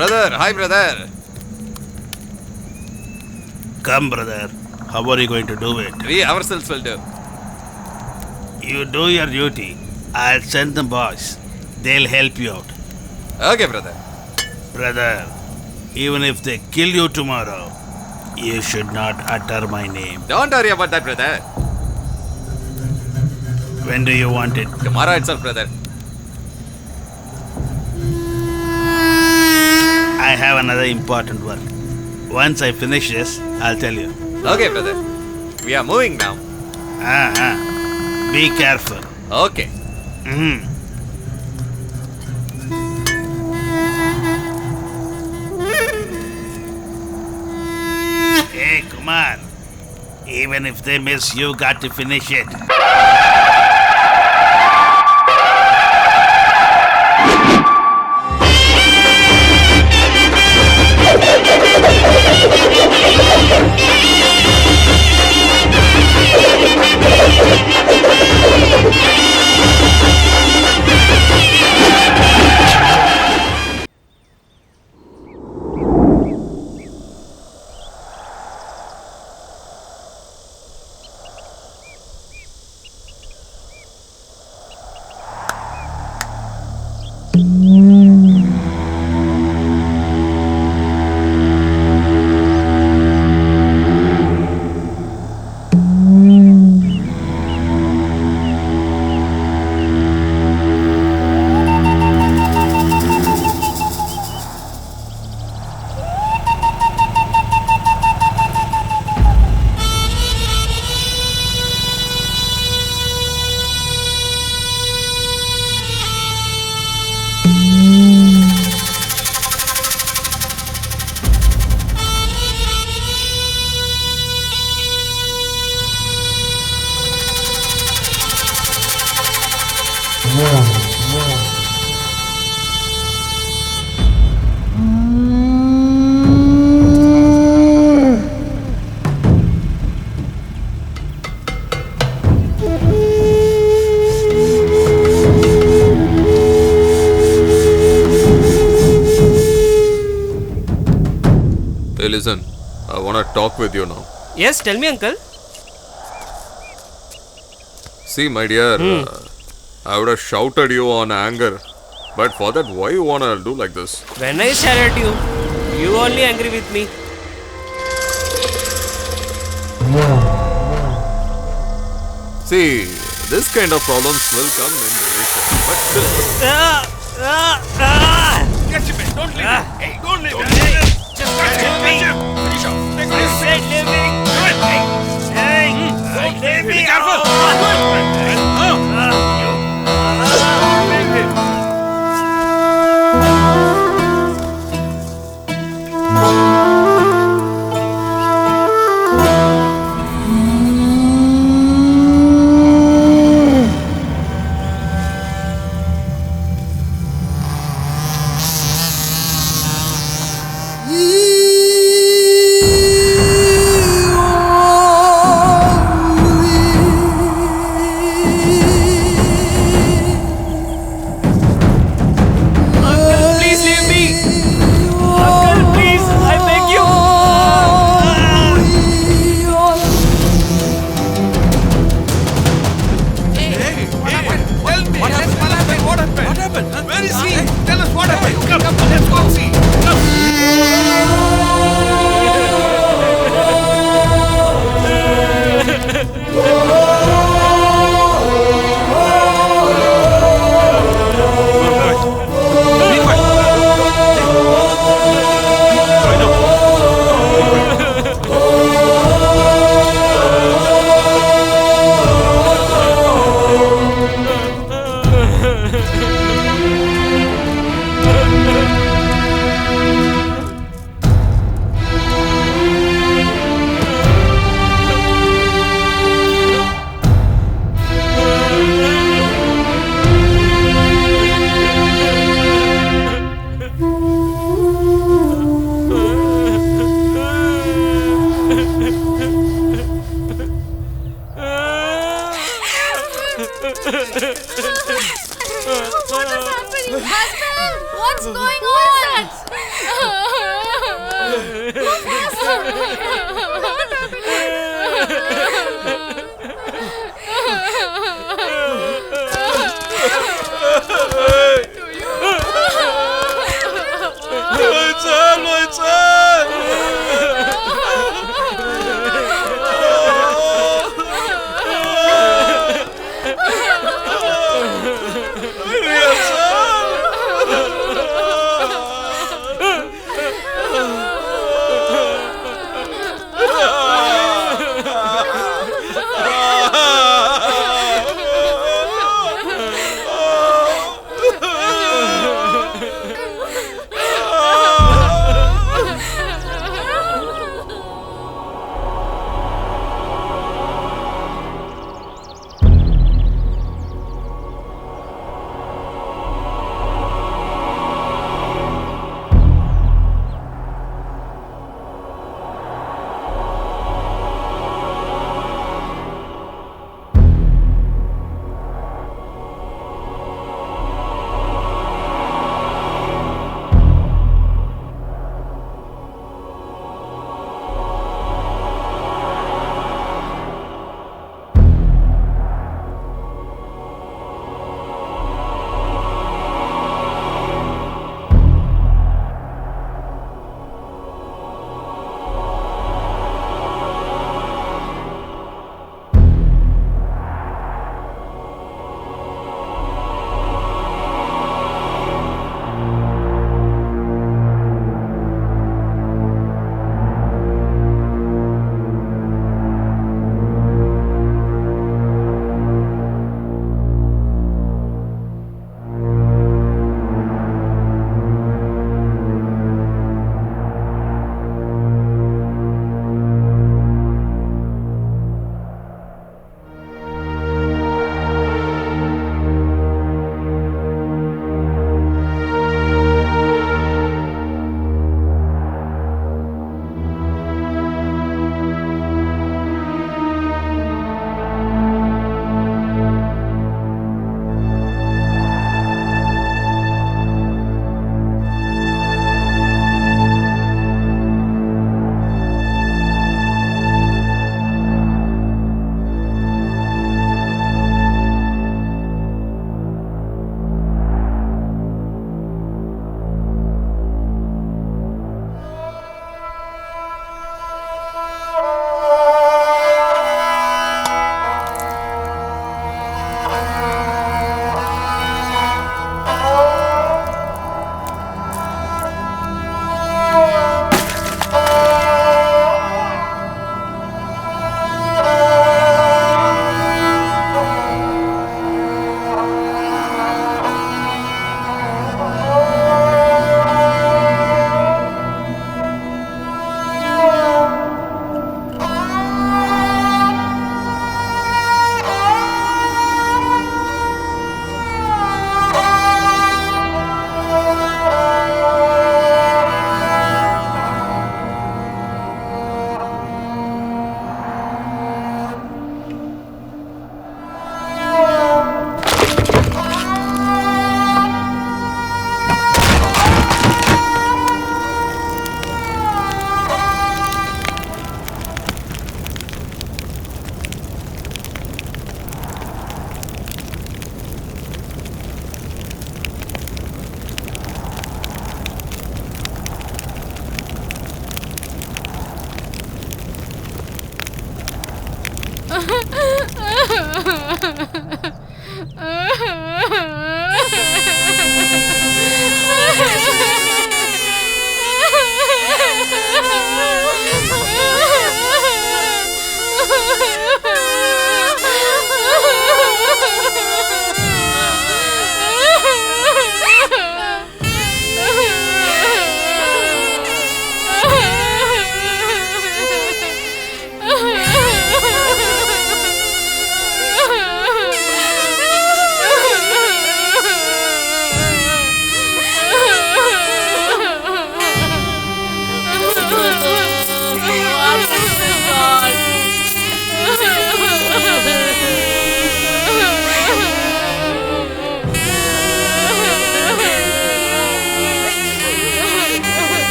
Brother, hi brother. Come, brother. How are you going to do it? We ourselves will do. You do your duty. I'll send the boys. They'll help you out. Okay, brother. Brother, even if they kill you tomorrow, you should not utter my name. Don't worry about that, brother. When do you want it? Tomorrow itself, brother. I have another important work. Once I finish this, I'll tell you. Okay, brother. We are moving now. Be careful. Okay. Hey, come on. Even if they miss, you got to finish it. Hey, listen. I want to talk with you now. Yes, tell me, uncle. See, my dear, I would have shouted you on anger. But for that, why you want to do like this? When I shall at you, you only angry with me. See, this kind of problems will come in relation. But Get him, man. Don't leave him. Hey, don't leave him. Just catch him. Finish off. I said leave me. Hey, don't leave me. Be careful. What is happening? Husband, what's going on?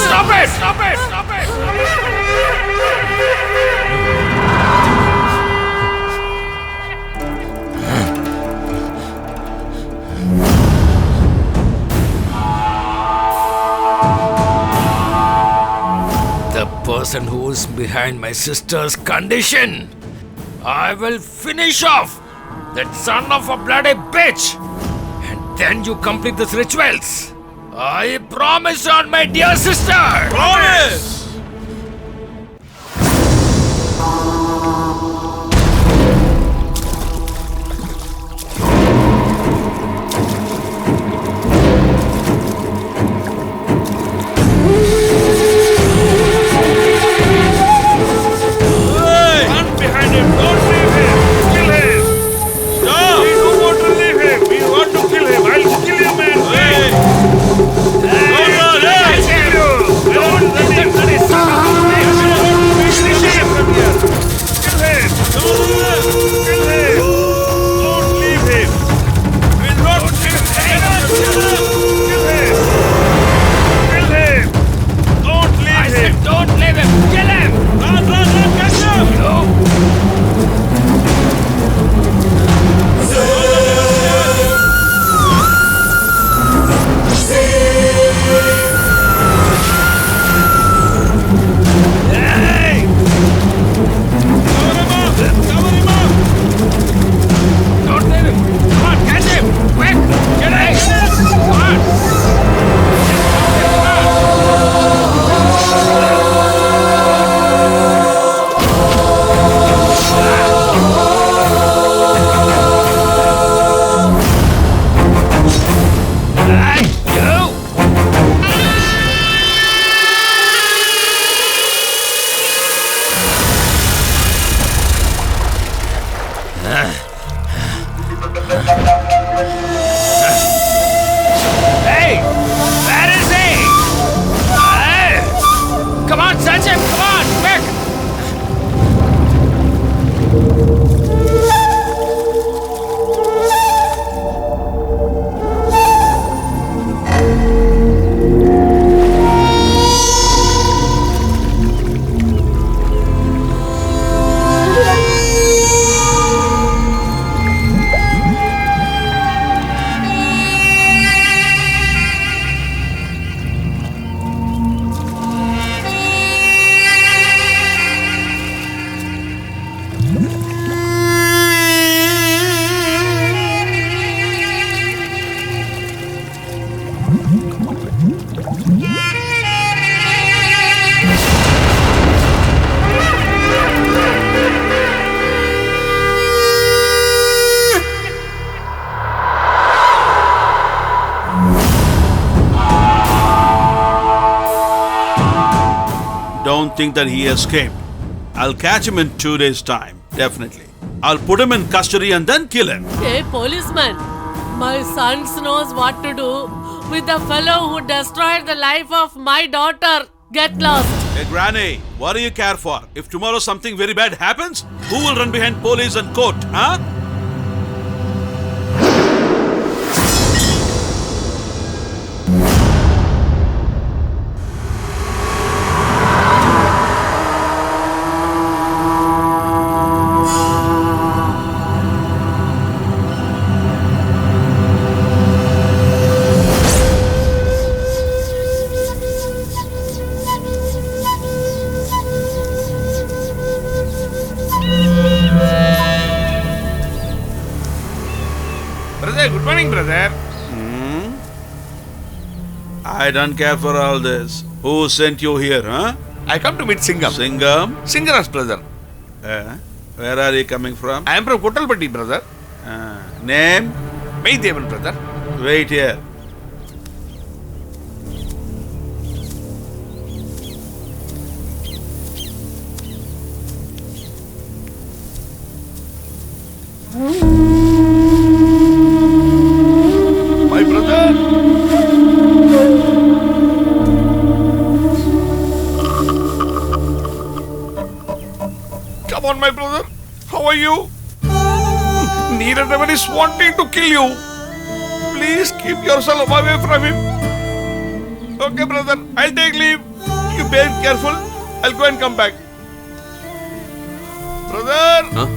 Stop it! Stop it! Stop it! The person who's behind my sister's condition, I will finish off that son of a bloody bitch, and then you complete these rituals. I promise on my dear sister. Promise. Hey! Where is he? Hey! Come on, search him! Come on, quick! Don't think that he escaped. I'll catch him in 2 days' time, definitely. I'll put him in custody and then kill him. Hey, policeman, my son knows what to do with the fellow who destroyed the life of my daughter. Get lost. Hey, Granny, what do you care for? If tomorrow something very bad happens, who will run behind police and court, huh? Brother, good morning, brother. I don't care for all this. Who sent you here, huh? I come to meet Singham. Singham? Singhara's brother. Where are you coming from? I am from Kottalpatti, brother. Name? Maydevan, brother. Wait here. My brother. Come on, my brother. How are you? Neeradevan is wanting to kill you. Please keep yourself away from him. Okay, brother. I'll take leave. You be careful. I'll go and come back. Brother. Huh?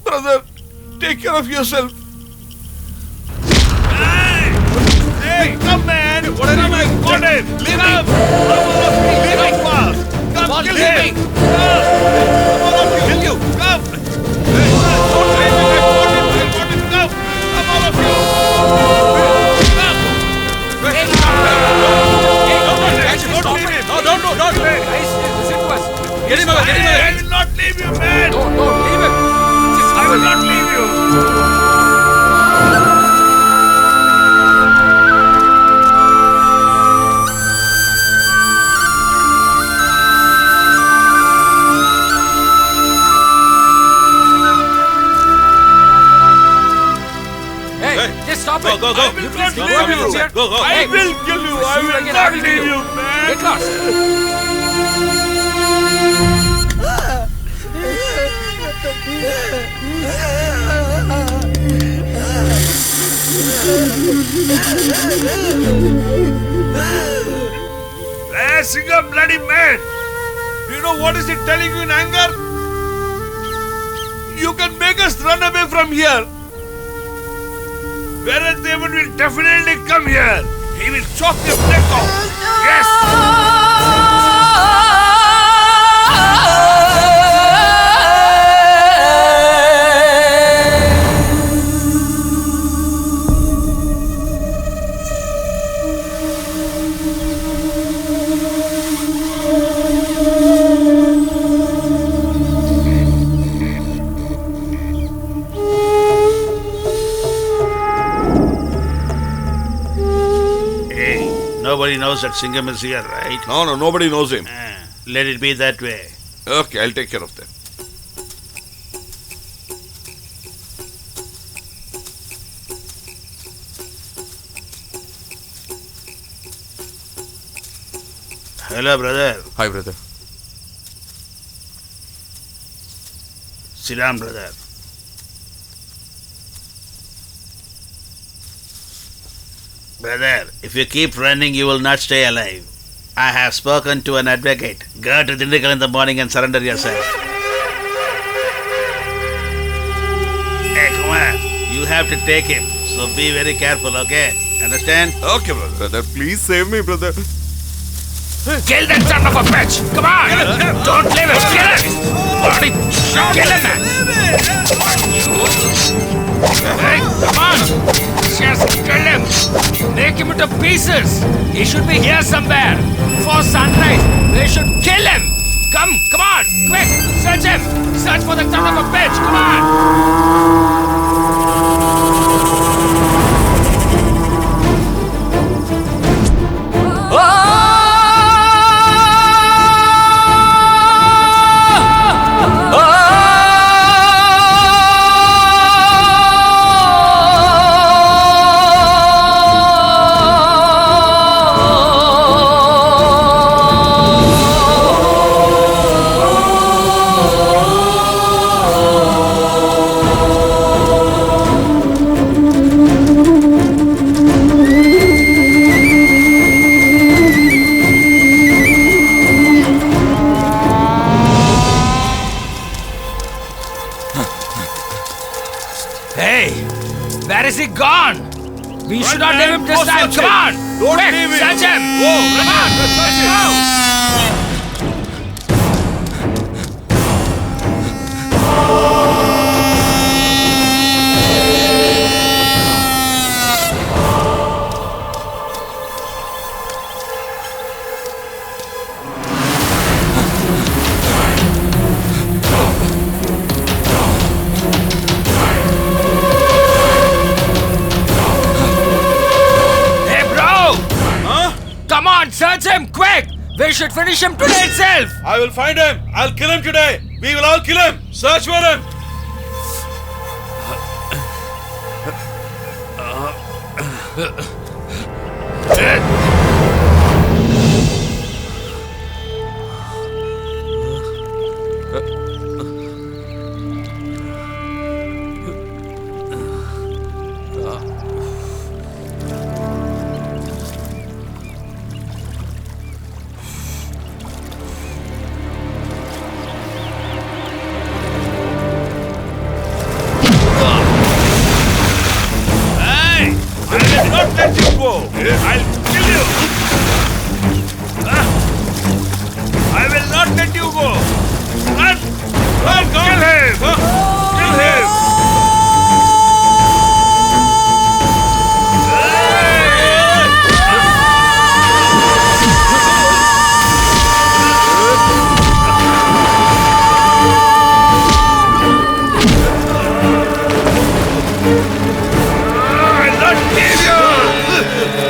Brother, take care of yourself. Hey, come man! What am I got it? Leave him! Leave him fast! Come, kill him! Kill you! Come! Don't leave him! I got him! Come! Come, all of you! Come! Don't leave him! No, don't! Guys, listen to us! Get him away! I will not leave you, man! Don't leave him! I will not leave you! Just stop Go, it. go, go. I will not Go, leave go, you. go, go. I will kill you. I will not leave you, man. Get lost. Singham, bloody man! You know what is it telling you in anger? You can make us run away from here. Whereas Devan will definitely come here. He will chop your neck off. Yes! Nobody knows that Singham is here, right? No, nobody knows him. Let it be that way. Okay, I'll take care of that. Hello, brother. Hi, brother. Sit down, brother. Brother, if you keep running, you will not stay alive. I have spoken to an advocate. Go to Dindigul in the morning and surrender yourself. Hey, come on. You have to take him. So be very careful, okay? Understand? Okay, brother. Brother, please save me, brother. Kill that son of a bitch! Come on! Don't leave him! Kill him! Bloody kill him, man! Hey, come on! Just kill him! Make him into pieces! He should be here somewhere! Before sunrise, they should kill him! Come on! Quick! Search him! Search for the son of a bitch! Come on! Hey, where is he gone? We should not leave him this time. Come on! Don't Quick, leave him. search him! Come on! Let's go! We should finish him today itself. I will find him. I'll kill him today. We will all kill him. Search for him. Not let you go. I'll kill you. I will not let you go. Run! Run! Kill him! Kill him! I'll not kill you!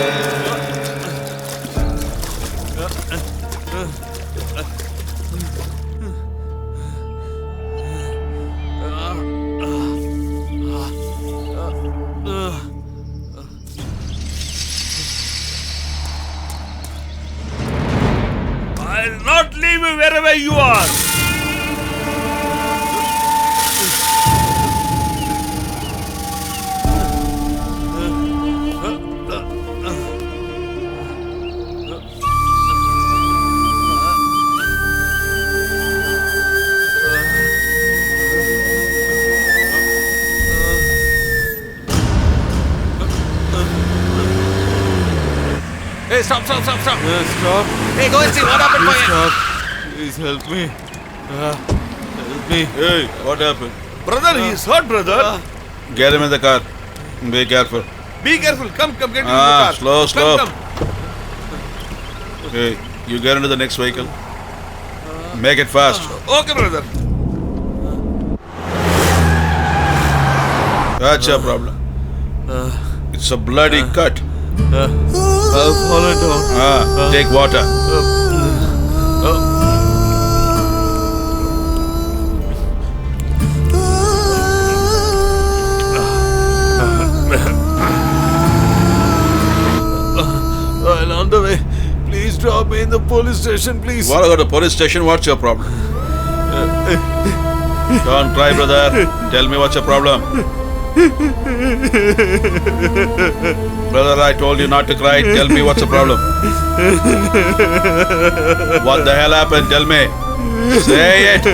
I'll not leave you wherever you are. Hey, stop. Stop. Hey, go and see what happened for you. Stop. Please help me. Help me. Hey, what happened? Brother, he's hurt, brother. Get him in the car. Be careful. Be careful. Come, get into the Ah, car. slow. Come. Hey, you get into the next vehicle. Make it fast. Okay, brother. That's your problem. It's a bloody cut. I've fallen down. Take water. Well, on the way. Please drop me in the police station, please. What about the police station? What's your problem? Don't cry, brother. Tell me what's your problem. Brother, I told you not to cry. Tell me what's the problem. What the hell happened? Tell me. Say it.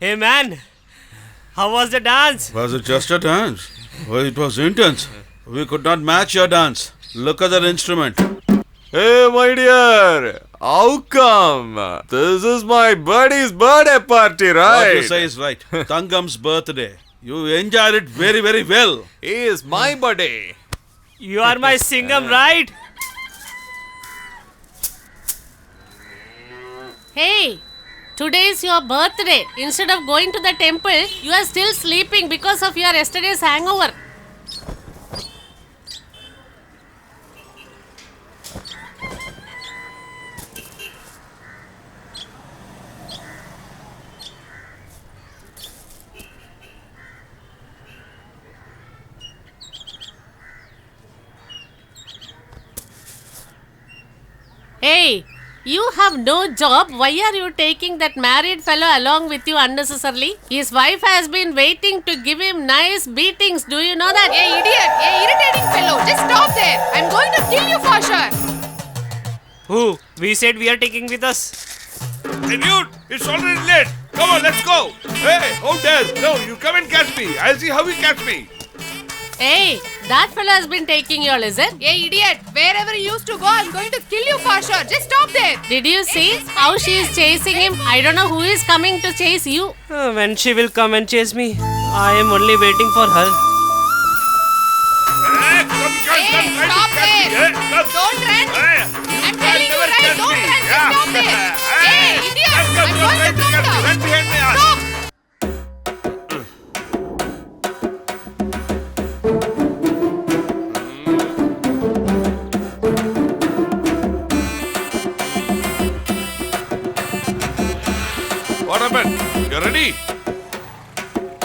Hey man, how was the dance? Was it just a dance? Well, it was intense. We could not match your dance. Look at that instrument. Hey, my dear, how come? This is my buddy's birthday party, right? What you say is right. Tangam's birthday. You enjoyed it very, very well. He is my buddy. You are my Singham, right? Hey, today is your birthday. Instead of going to the temple, you are still sleeping because of your yesterday's hangover. Hey, you have no job. Why are you taking that married fellow along with you unnecessarily? His wife has been waiting to give him nice beatings. Do you know that? Hey, idiot! Hey, irritating fellow! Just stop there! I'm going to kill you for sure! Who? We said we are taking with us. Hey, dude, it's already late. Come on, let's go. Hey, how dare? No, you come and catch me. I'll see how you catch me. Hey, that fellow has been taking your lizard. Hey, idiot! Wherever you used to go, I'm going to kill you for sure! Just stop there! Did you see how she is chasing him? I don't know who is coming to chase you. When she will come and chase me, I am only waiting for her. Hey, come, Hey, try to stop catch me. there. Hey, come. Don't run! Hey, I'm telling you, never right? catch Don't me. run! Just stop there! Hey, idiot! Come, I'm don't try going to to catch me. come Run down! behind my ass. Stop! What happened? You ready?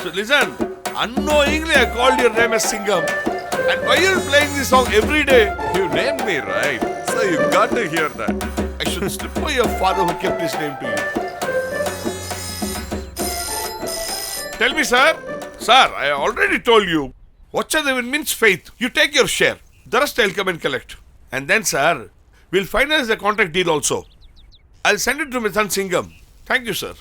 So listen, unknowingly I called your name as Singham. And why are you playing this song every day? You named me, right? So you got to hear that. I should slip for your father who kept his name to you. Tell me, sir. Sir, I already told you. Watchadevin means faith. You take your share. The rest I'll come and collect. And then, sir, we'll finalize the contract deal also. I'll send it to my son Singham. Thank you, sir.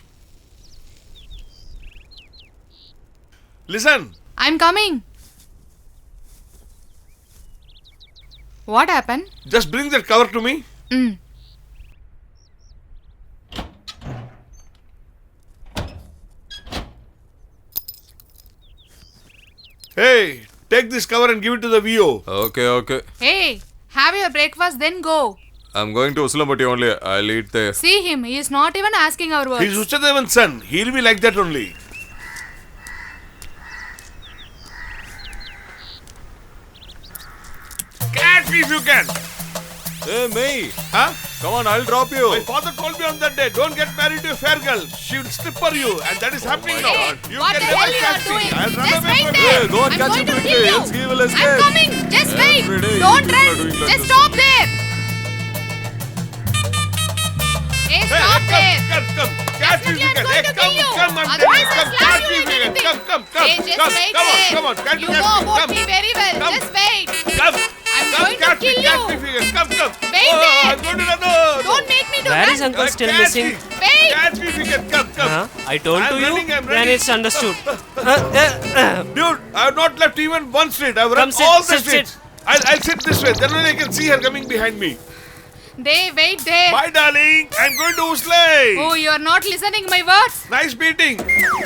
Listen. I'm coming! What happened? Just bring that cover to me. Hey, take this cover and give it to the VO. Okay. Hey, have your breakfast, then go. I'm going to Usulambati only. I'll eat there. See him, he is not even asking our words. He's Uchadevan's son. He'll be like that only. Catch me if you can. Hey, me. Huh? Come on, I'll drop you. My father told me on that day, don't get married to a fair girl. She will slipper you, and that is happening now. Hey, You what can the never hell you are catch me. doing? I'll run Just away wait from there. Hey, go and I'm catch going him to quickly, kill you. else he will escape. I'm coming. Just wait. Every day Don't you are run. doing like Just this. stop there. Hey, Hey, stop there. come. Catch me if you can. Definitely I'm going to kill you. Come, I'm Otherwise telling you. I'll Come, slap catch you me if with you can. anything. Come. Hey, just wait Come there. on. Try to You catch know me. about Come. me very well. Come. Just wait. Come. I'm Come, going to catch me. kill Catch you. me if you can. Come. Wait Oh, there. I'm going to run. No. Don't make me to Where run. is uncle still Catch missing? me. Wait. Catch me if you can. Come. I told I'm to you, running, I'm then running. it's understood. Dude, I have not left even one street. I've run Come, sit, all the sit, streets. sit. I'll sit this way. Then only I can see her coming behind me. They wait there. Bye, darling. I'm going to Uslay. Oh, you are not listening my words. Nice meeting.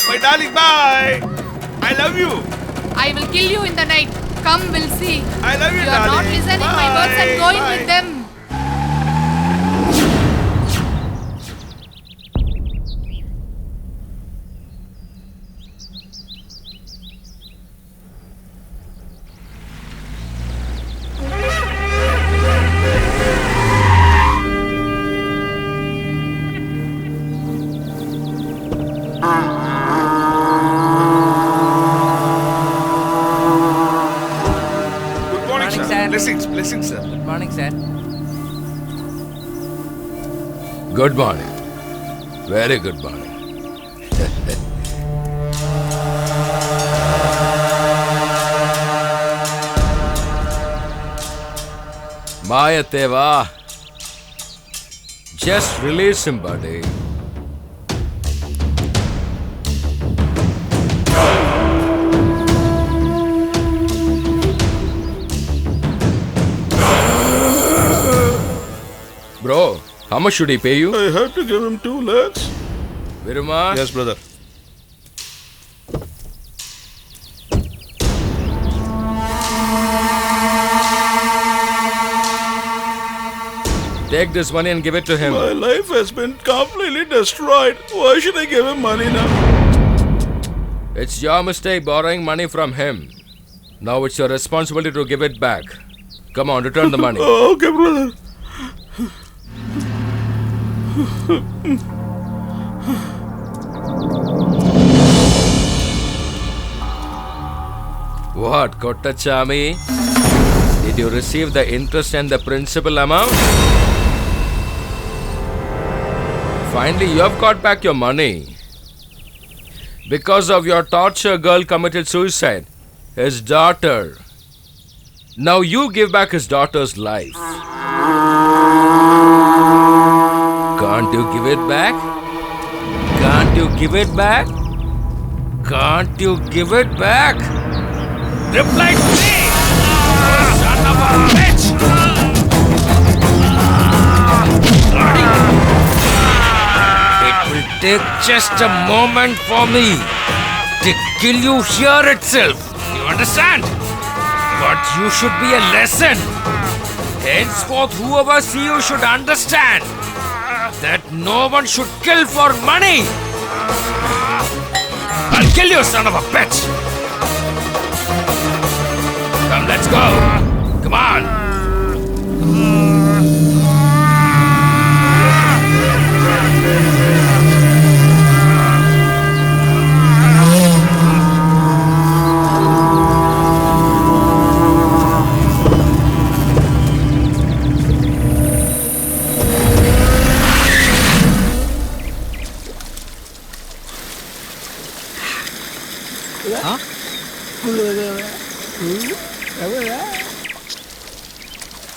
My darling, bye. I love you. I will kill you in the night. Come, we'll see. I love you, You are not darling. listening my words and Bye, going bye. with them. Good morning, sir. Blessings, sir. Good morning, sir. Good morning. Very good morning. Mayateva, just release him, buddy. How much should he pay you? I have to give him 2 lakhs. Viruma? Yes, brother. Take this money and give it to him. My life has been completely destroyed. Why should I give him money now? It's your mistake borrowing money from him. Now it's your responsibility to give it back. Come on, return the money. Okay, brother. What, Kottachami? Did you receive the interest and the principal amount? Finally, you have got back your money. Because of your torture, girl committed suicide. His daughter. Now you give back his daughter's life. Can't you give it back? Can't you give it back? Can't you give it back? Reply to me! Son of a bitch! It will take just a moment for me to kill you here itself. You understand? But you should be a lesson. Henceforth, whoever see you should understand that no one should kill for money. I'll kill you, son of a bitch. Come, let's go. Come on.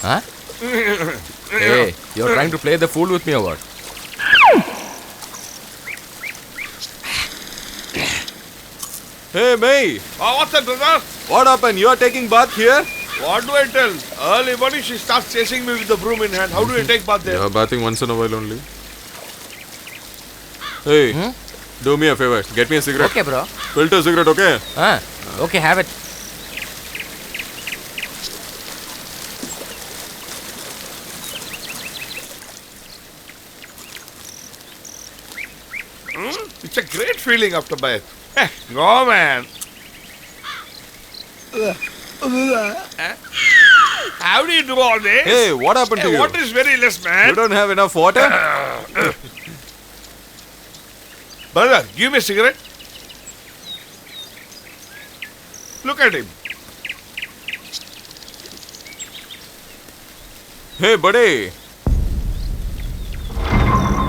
Huh? Hey, you're trying to play the fool with me or what? Hey, May, What's that, brother? what happened? You are taking bath here? What do I tell? Early morning she starts chasing me with the broom in hand. How do I take bath there? You are bathing once in a while only. Hey, do me a favor. Get me a cigarette. Okay, bro. Filter cigarette, okay? Okay, have it. It's a great feeling after bath. Go, man. How do you do all this? Hey, what happened to you? Water is very less, man. You don't have enough water? Brother, give me a cigarette. Look at him. Hey, buddy.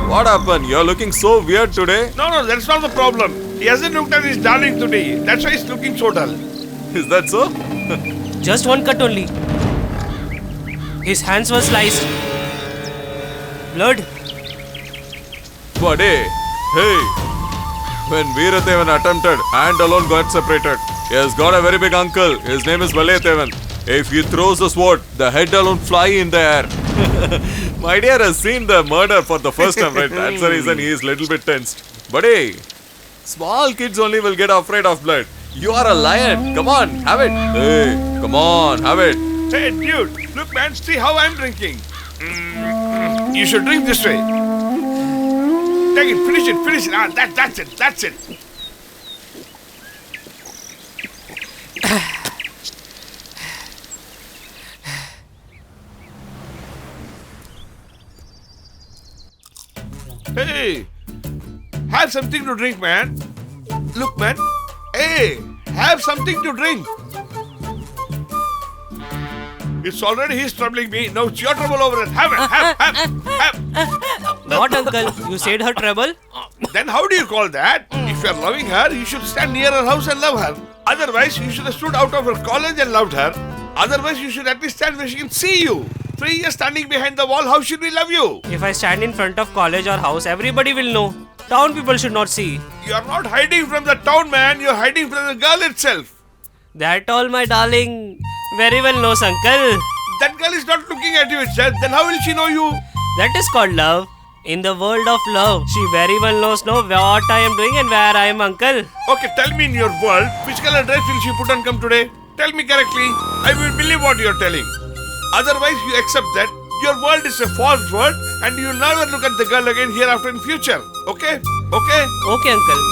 What happened? You're looking so weird today. No, that's not the problem. He hasn't looked at his darling today. That's why he's looking so dull. Is that so? Just one cut only. His hands were sliced. Blood. Buddy. Hey. When Veerathevan attempted, hand alone got separated. He has got a very big uncle. His name is Valayathevan. If he throws the sword, the head alone fly in the air. My dear has seen the murder for the first time, right? That's the reason he is little bit tensed. Buddy, small kids only will get afraid of blood. You are a lion. Come on, have it. Hey, come on, have it. Hey, dude, look, man, see how I'm drinking. You should drink this way. Take it, finish it. That's it. Hey, have something to drink, man. Look, man. Hey, have something to drink. It's already he's troubling me. Now it's your trouble over it. Have it. Have. What, uncle? You said her trouble? Then how do you call that? If you're loving her, you should stand near her house and love her. Otherwise, you should have stood out of her college and loved her. Otherwise, you should at least stand where she can see you. 3 years standing behind the wall, how should we love you? If I stand in front of college or house, everybody will know. Town people should not see. You're not hiding from the town, man. You're hiding from the girl itself. That all, my darling, very well knows, uncle. That girl is not looking at you itself. Then how will she know you? That is called love. In the world of love, she very well knows now what I am doing and where I am, uncle. Okay, tell me in your world, which color dress will she put on come today? Tell me correctly. I will believe what you are telling. Otherwise, you accept that your world is a false world and you will never look at the girl again hereafter in future. Okay? Okay? Okay, uncle.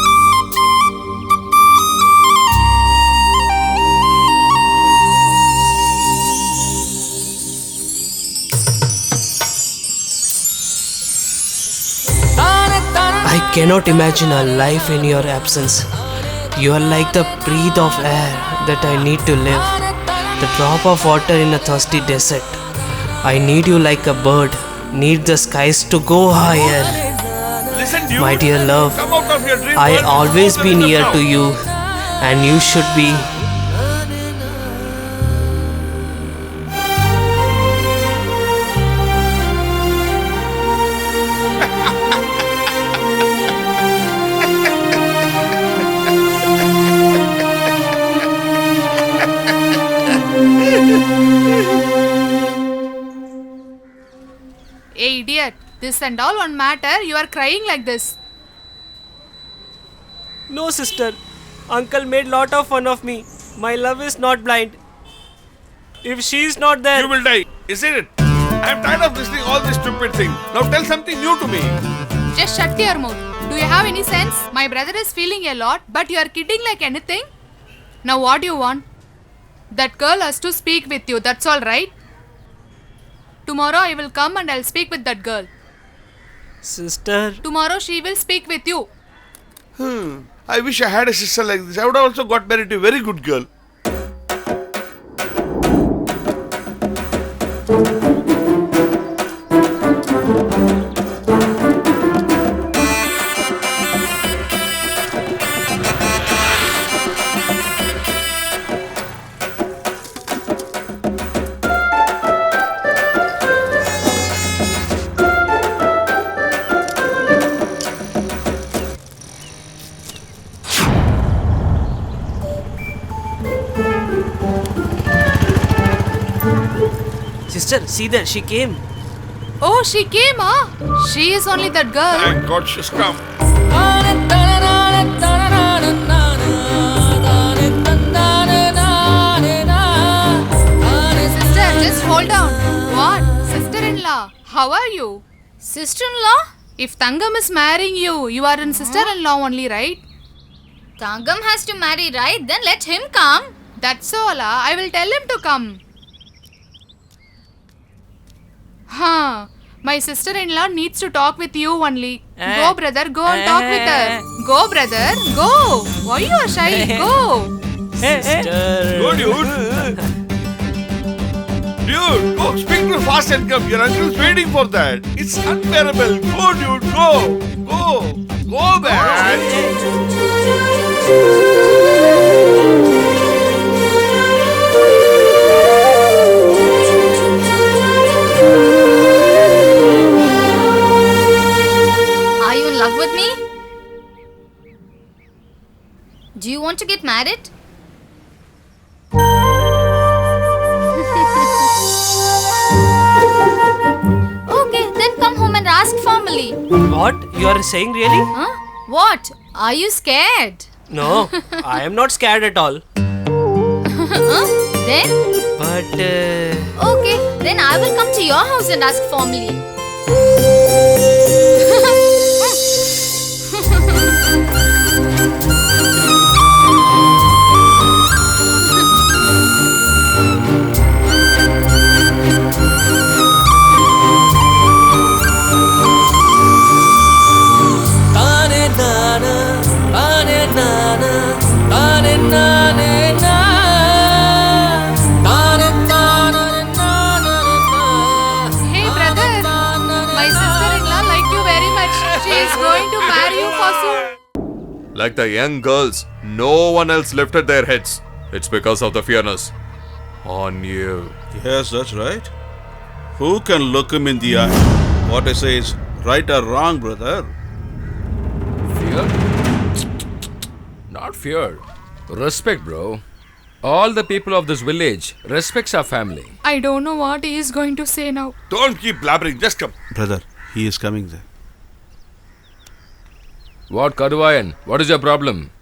I cannot imagine a life in your absence. You are like the breath of air that I need to live, the drop of water in a thirsty desert. I need you like a bird, need the skies to go higher. Listen, dude. My dear love, Come out of your dream I world. always Go be to the near now. to you, and you should be. Hey idiot, this and all one matter, you are crying like this. No, sister. Uncle made lot of fun of me. My love is not blind. If she is not there, You will die, isn't it? I am tired of listening all this stupid thing. Now tell something new to me. Just shut your mouth. Do you have any sense? My brother is feeling a lot, but you are kidding like anything. Now what do you want? That girl has to speak with you, that's all right? Tomorrow I will come and I'll speak with that girl. sister. Tomorrow she will speak with you. I wish I had a sister like this. I would have also got married to a very good girl. Sister, see there, she came. Oh, she came, huh? She is only that girl. Thank God she's come. Sister, just hold down. What? Sister-in-law, how are you? Sister-in-law? If Tangam is marrying you, you are in sister-in-law only, right? Tangam has to marry, right? Then let him come. That's all. I will tell him to come. Huh. My sister-in-law needs to talk with you only. Go, brother. Go and talk with her. Go, brother. Go. Why you are shy? Go. Sister. Go, dude. Dude, go speak to fast and come. Your uncle is waiting for that. It's unbearable. Go, dude. Go. Go. Go, man. Are you in love with me? Do you want to get married? Okay, then come home and ask formally. What? You are saying really? Huh? What? Are you scared? No, I am not scared at all. Huh? Then? But Okay, then I will come to your house and ask formally. Hey, brother. My sister-in-law like you very much. She is going to marry you for soon. Like the young girls, no one else lifted their heads. It's because of the fairness on you. Yes, that's right. Who can look him in the eye? What I say is right or wrong, brother. Fear? Not fear. Respect, bro. All the people of this village respects our family. I don't know what he is going to say now. Don't keep blabbering, just come. Brother, he is coming there. What, Kaduvayan? What is your problem?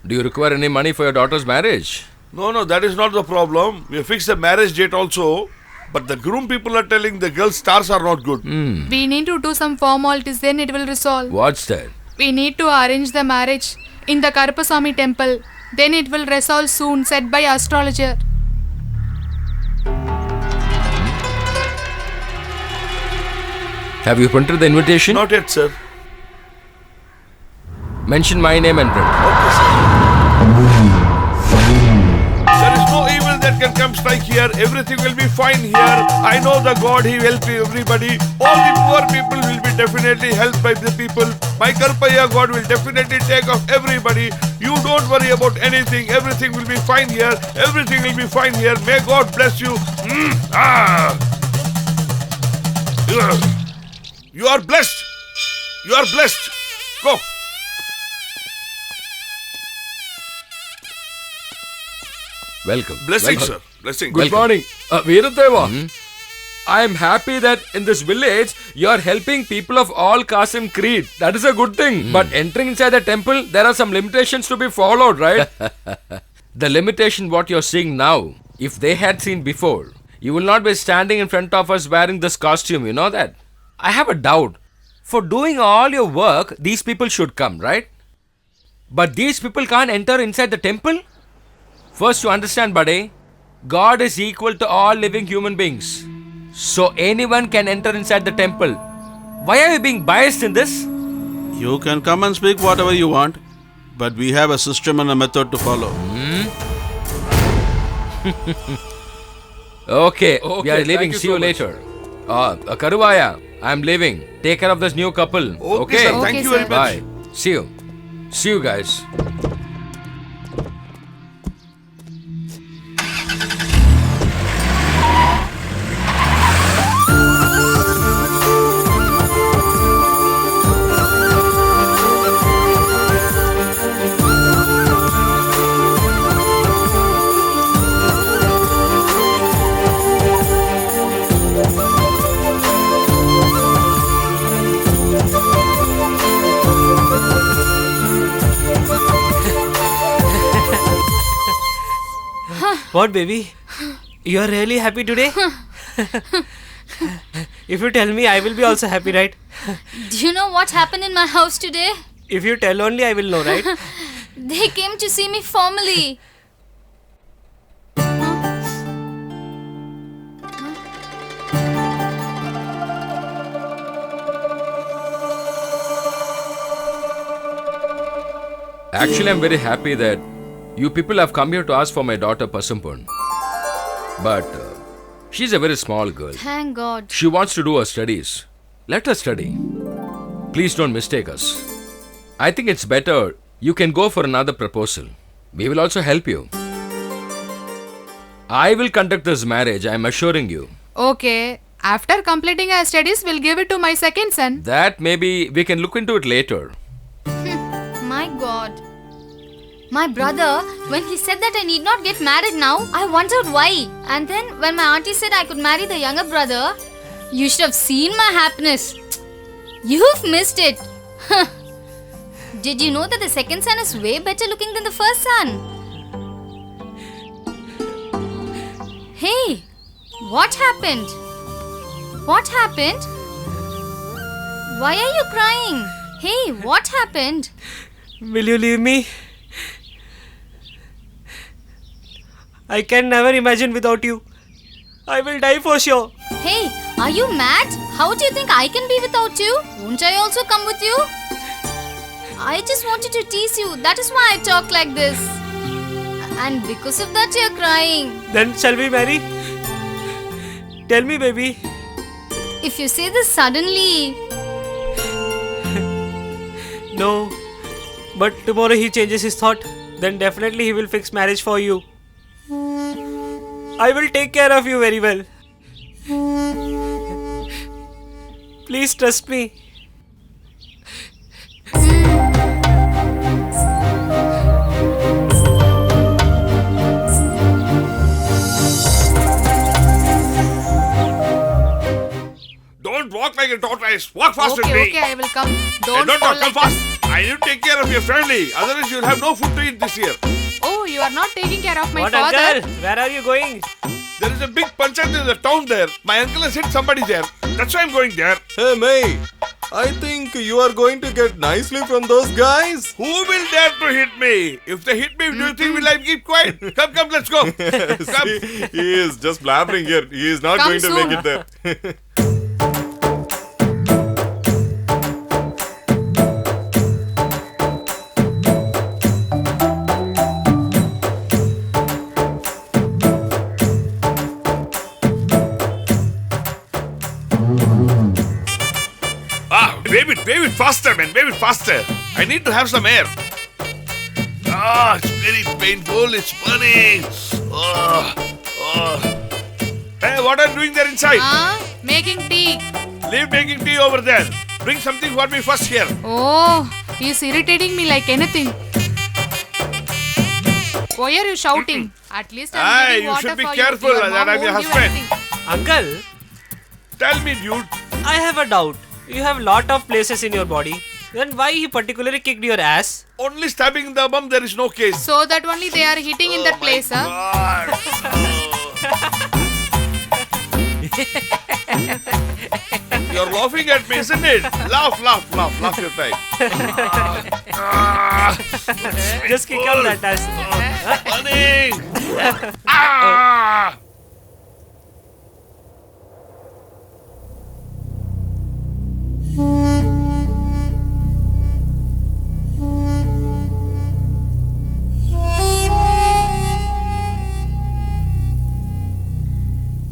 Do you require any money for your daughter's marriage? No, that is not the problem. We have fixed the marriage date also. But the groom people are telling the girl's stars are not good. We need to do some formalities, then it will resolve. What's that? We need to arrange the marriage in the Karupasamy temple. Then it will resolve soon, said by astrologer. Have you printed the invitation? Not yet, sir. Mention my name and print. There is no evil that can come strike here. Everything will be fine here. I know the God, He will help everybody. All the poor people will be definitely helped by the people. My Karpaya God will definitely take off everybody. You don't worry about anything. Everything will be fine here. Everything will be fine here. May God bless you. You are blessed. You are blessed. Go. Welcome. Blessing, Welcome. sir. Blessing. Good morning. Veeradeva. I am happy that in this village you are helping people of all caste and creed. That is a good thing. But entering inside the temple, there are some limitations to be followed, right? The limitation what you are seeing now, if they had seen before, you will not be standing in front of us wearing this costume, you know that? I have a doubt. For doing all your work, these people should come, right? But these people can't enter inside the temple? First, you understand, buddy, God is equal to all living human beings. So anyone can enter inside the temple. Why are you being biased in this? You can come and speak whatever you want, but we have a system and a method to follow. Okay, we are thank leaving. you See so you much. later. Karuvaya, I am leaving. Take care of this new couple. Okay, sir. Thank you very much. Bye. See you. See you guys. What, baby? You are really happy today? If you tell me, I will be also happy, right? Do you know what happened in my house today? If you tell only, I will know, right? They came to see me formally. Actually, I'm very happy that you people have come here to ask for my daughter Pasumpan. But she's a very small girl. Thank God. She wants to do her studies. Let her study. Please don't mistake us. I think it's better you can go for another proposal. We will also help you. I will conduct this marriage, I am assuring you. Okay. After completing our studies, we'll give it to my second son. That maybe we can look into it later. My God. My brother, when he said that I need not get married now, I wondered why. And then when my auntie said I could marry the younger brother, you should have seen my happiness. You've missed it. Did you know that the second son is way better looking than the first son? Hey, what happened? What happened? Why are you crying? Hey, what happened? Will you leave me? I can never imagine without you. I will die for sure. Hey, are you mad? How do you think I can be without you? Won't I also come with you? I just wanted to tease you. That is why I talk like this. And because of that, you're crying. Then shall we marry? Tell me, baby. If you say this suddenly, No. But tomorrow he changes his thought. Then definitely he will fix marriage for you. I will take care of you very well. Please trust me. like a tortoise. Walk fast with Okay, me. okay, I will come. Hey, Don't don't fall come like fast. that. I need to take care of your family. Otherwise, you'll have no food to eat this year. Oh, you are not taking care of my What, father. uncle? Where are you going? There is a big panchayat in the town there. My uncle has hit somebody there. That's why I'm going there. Hey, May. I think you are going to get nicely from those guys. Who will dare to hit me? If they hit me, do you think will I keep quiet? Come, let's go. Come. See, he is just blabbering here. He is not Come going to soon. make it there. Wave it faster, man. Wave it faster. I need to have some air. Ah, it's very painful. It's burning. Hey, what are you doing there inside? Making tea. Leave making tea over there. Bring something for me first here. Oh, he's irritating me like anything. Why are you shouting? At least I'm getting You water should be for careful you. Your that mom I'm your won't give husband. anything. Uncle, Tell me, dude. I have a doubt. You have lot of places in your body. Then why he particularly kicked your ass? Only stabbing in the bum, there is no case. So that only they are hitting in that place, huh? You're laughing at me, isn't it? Laugh your time. Just kick out that ass. Burning! Ah!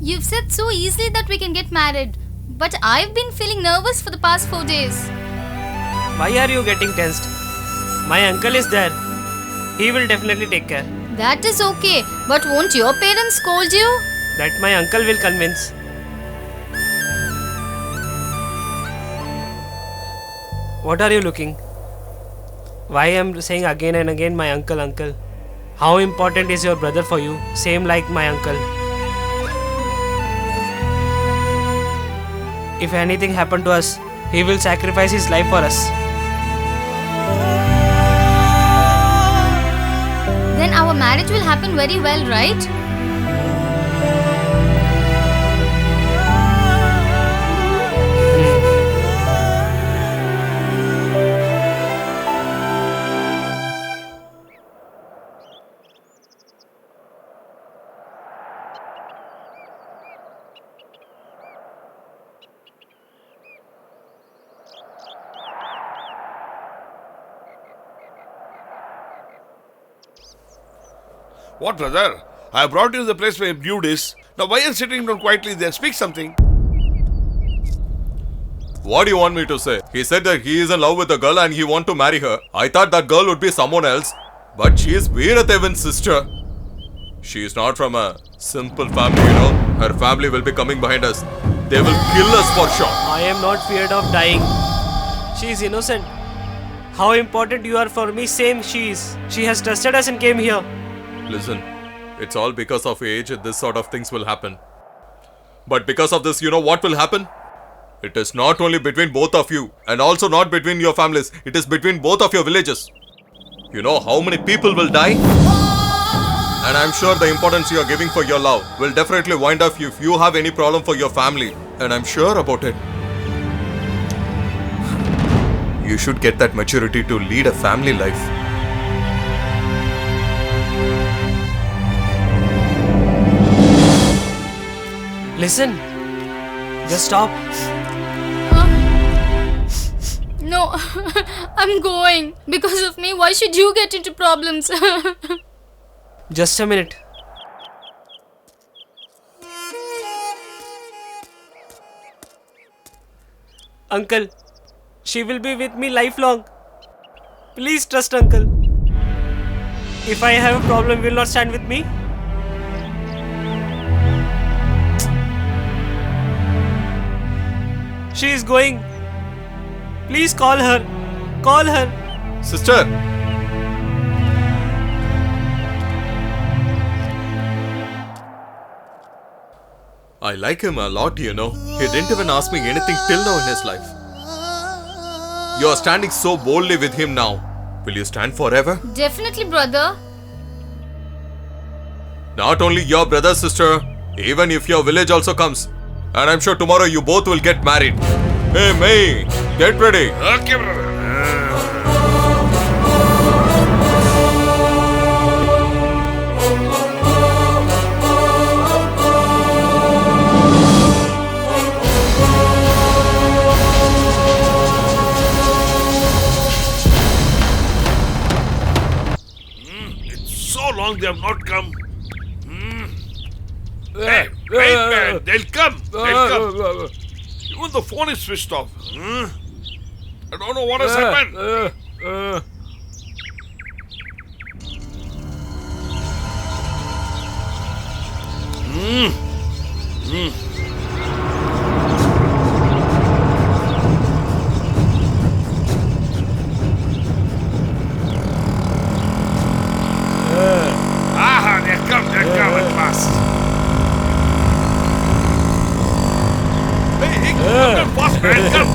You've said so easily that we can get married. But I've been feeling nervous for the past 4 days. Why are you getting tensed? My uncle is there. He will definitely take care. That is okay. But won't your parents scold you? That my uncle will convince. What are you looking? Why I'm saying again and again my uncle. How important is your brother for you? Same like my uncle. If anything happened to us, he will sacrifice his life for us. Then our marriage will happen very well, right? What, brother? I brought you to the place where dude is. Now why are you sitting down quietly there? Speak something. What do you want me to say? He said that he is in love with a girl and he want to marry her. I thought that girl would be someone else. But she is Veerathevan's sister. She is not from a simple family, you know. Her family will be coming behind us. They will kill us for sure. I am not feared of dying. She is innocent. How important you are for me, same she is. She has trusted us and came here. Listen, it's all because of age this sort of things will happen. But because of this, you know what will happen? It is not only between both of you and also not between your families. It is between both of your villages. You know how many people will die? And I'm sure the importance you are giving for your love will definitely wind up if you have any problem for your family. And I'm sure about it. You should get that maturity to lead a family life. Listen, just stop. No, I'm going. Because of me, why should you get into problems? Just a minute. Uncle, she will be with me lifelong. Please trust Uncle. If I have a problem, will not stand with me. She is going. Please call her. Call her. Sister! I like him a lot, you know. He didn't even ask me anything till now in his life. You are standing so boldly with him now. Will you stand forever? Definitely, brother. Not only your brother, sister, even if your village also comes. And I'm sure tomorrow you both will get married. Hey, May, get ready. Okay, brother. It's so long they have not come. Hey, wait, man. They'll come. They'll come. Even the phone is switched off. I don't know what has happened. They'll come at last. Hey, come fast, man, come.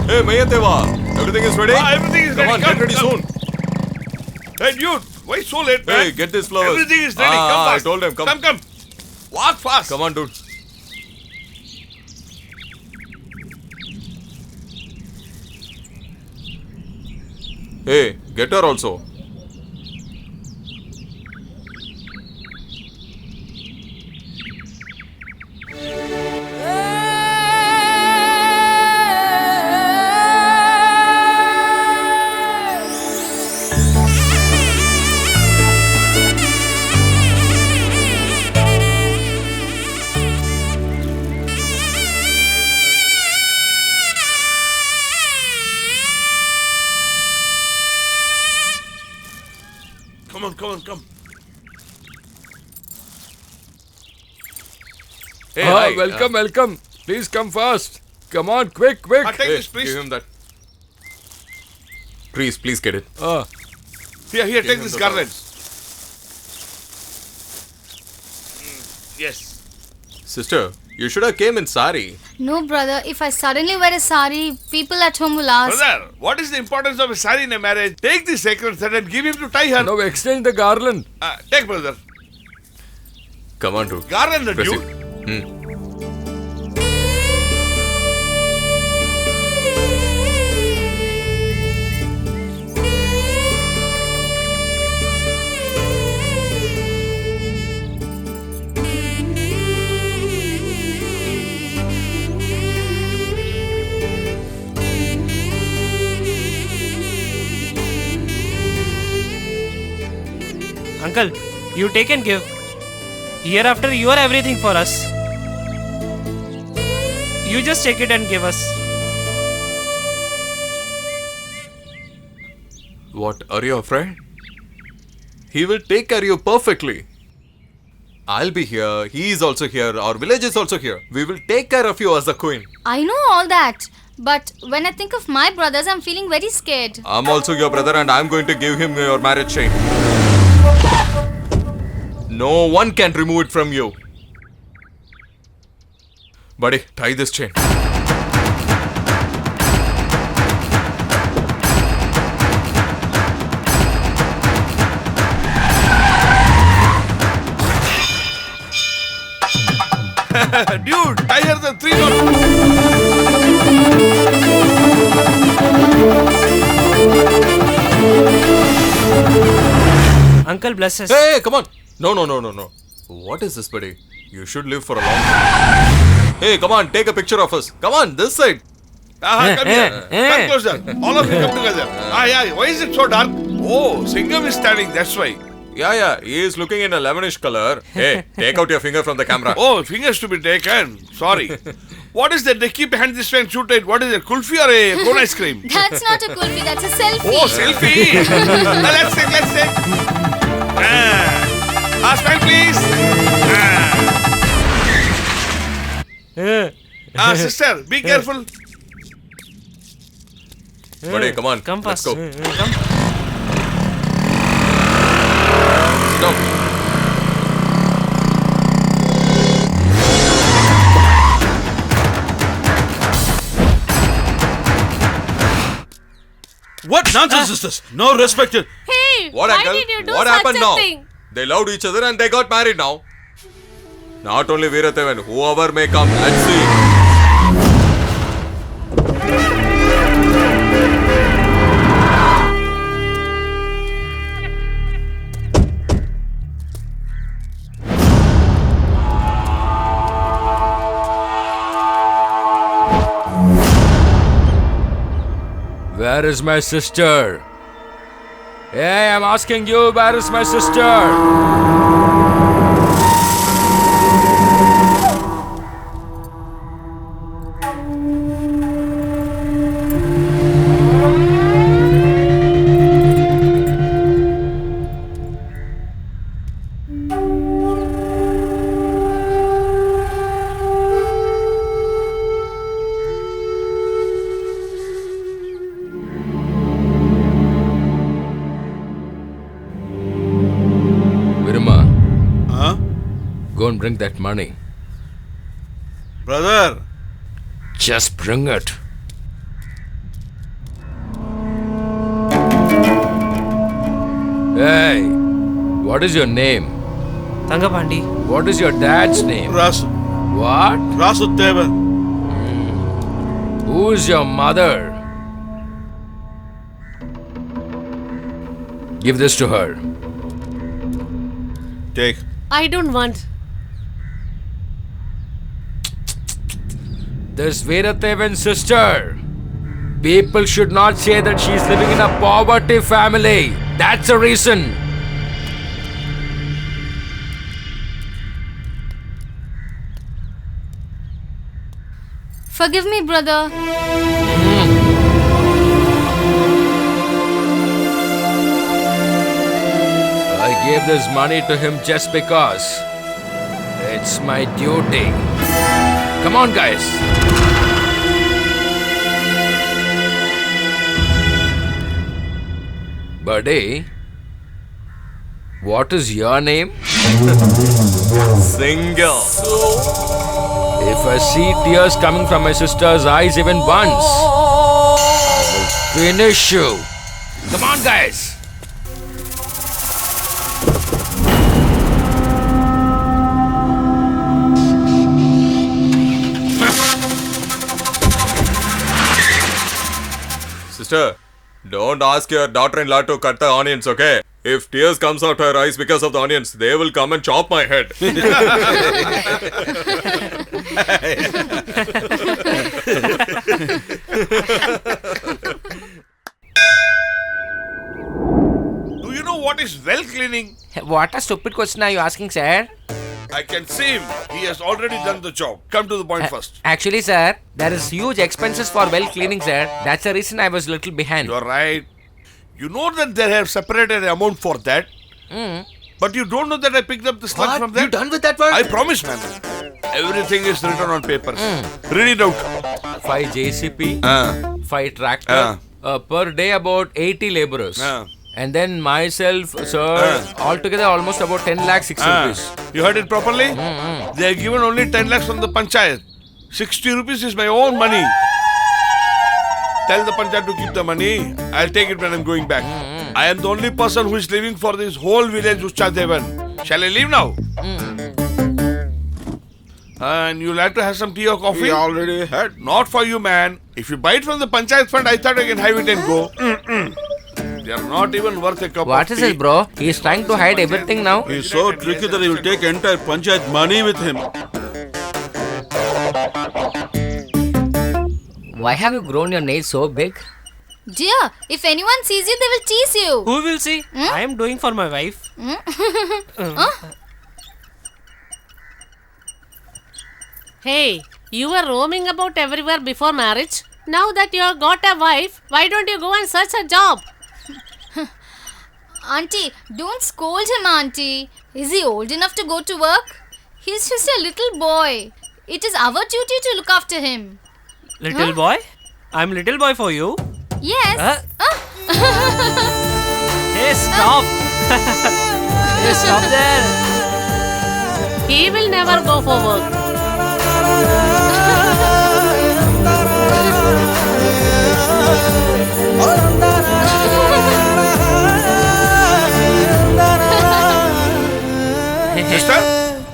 Hey, Mayateva, everything is ready? Everything is ready. Come on, get ready soon. Hey, dude, why so late, man? Hey, get these flowers. Everything is ready. Ah, Come I fast. told him, come. Come. Walk fast. Come on, dude. Hey, get her also. Come. Hey, hi. Welcome. Please come fast. Come on, quick. Take Hey, this, please. give him that. Please get it. Here, take him this the garland. Yes. Sister, you should have came in sari. No, brother. If I suddenly wear a sari, people at home will ask. Brother, what is the importance of a sari in a marriage? Take the sacred thread and give him to tie her. Now exchange the garland. Take, brother. Come on, dude. Garland, Press dude. it. Uncle, you take and give. Hereafter, you are everything for us. You just take it and give us. What, are you afraid? He will take care of you perfectly. I'll be here, he is also here, our village is also here. We will take care of you as a queen. I know all that. But when I think of my brothers, I'm feeling very scared. I'm also your brother and I'm going to give him your marriage chain. No one can remove it from you. Buddy, tie this chain. Dude, tie her the 3 knot. Uncle, bless us. Hey, come on. No. What is this, buddy? You should live for a long time. Hey, come on, take a picture of us. Come on, this side. Come here. Come closer. All of you come together. Yeah. Why is it so dark? Oh, Singham is standing, that's why. Yeah, he is looking in a lemonish color. Hey, take out your finger from the camera. Oh, fingers to be taken. Sorry. What is that? They keep behind this way and shoot it. What is it? Kulfi or a cone ice cream? That's not a kulfi, that's a selfie. Oh, selfie. Let's take. Smile, please. Sister, be careful. Buddy, come on. Come Let's fast. go. Come. Stop. What nonsense is this? No respect. Hey, What, why uncle? did you do What such happened a now? thing? They loved each other and they got married now. Not only Veerathevan, whoever may come, let's see. Where is my sister? Hey, I'm asking you, where is my sister? Viruma, Huh? go and bring that money. Brother, Just bring it. Hey, what is your name? Thangapandi. What is your dad's name? What? Rasudevan. Who is your mother? Give this to her. Take. I don't want. This Veerathevan's sister. People should not say that she's living in a poverty family. That's the reason. Forgive me, brother. I gave this money to him just because. It's my duty. Come on, guys. Buddy, what is your name? Single. If I see tears coming from my sister's eyes even once, I will finish you. Come on, guys. Sister, don't ask your daughter-in-law to cut the onions, okay? If tears comes out her eyes because of the onions, they will come and chop my head. Do you know what is well cleaning? What a stupid question are you asking, sir? I can see him. He has already done the job. Come to the point first. Actually, sir, there is huge expenses for well cleaning, sir. That's the reason I was a little behind. You're right. You know that they have separated an amount for that. But you don't know that I picked up the sludge from that. You done with that work? I promise, man. Everything is written on papers. Read it out. 5 JCP, 5 tractor, per day about 80 laborers. And then myself, sir, altogether almost about 10 lakh 60 rupees. You heard it properly? They have given only 10 lakhs from the panchayat. 60 rupees is my own money. Tell the panchayat to keep the money. I'll take it when I'm going back. I am the only person who is living for this whole village, Uchadevan. Shall I leave now? And you'll have to have some tea or coffee? We already had. Not for you, man. If you buy it from the panchayat fund, I thought I can have it and go. They are not even worth a cup What of is tea. this, bro? He is trying to hide everything now. He's so tricky that he will take entire panchayat money with him. Why have you grown your nails so big? Dear, if anyone sees you, they will tease you. Who will see? I am doing for my wife. Hey, you were roaming about everywhere before marriage. Now that you have got a wife, why don't you go and search a job? Auntie, don't scold him, Auntie. Is he old enough to go to work? He's just a little boy. It is our duty to look after him. Little boy? I'm little boy for you. Yes. Hey, stop! Hey, stop there! He will never go for work. Oh, Sister,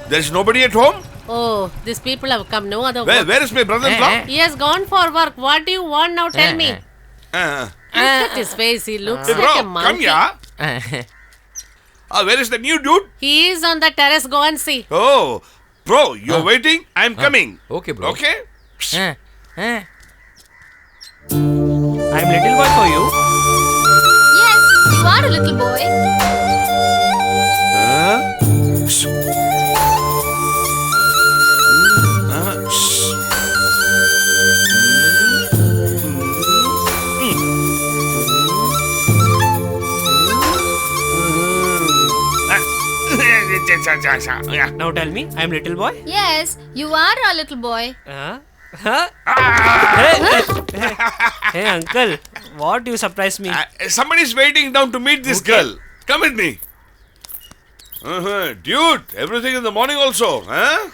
there is nobody at home? Oh, these people have come. No other Where, work. where is my brother-in-law? He has gone for work. What do you want now? Tell me. Look at his face. He looks Hey, like bro, a come monkey. here. Where is the new dude? He is on the terrace. Go and see. Oh, bro, you're waiting. I'm coming. Okay, bro. Okay? I'm little boy for you. Yes, you are a little boy. Now tell me, I'm little boy. Yes, you are a little boy. Huh? Hey, uncle, what you surprised me? Somebody's waiting down to meet this girl. Come with me. Dude, everything in the morning also. Huh?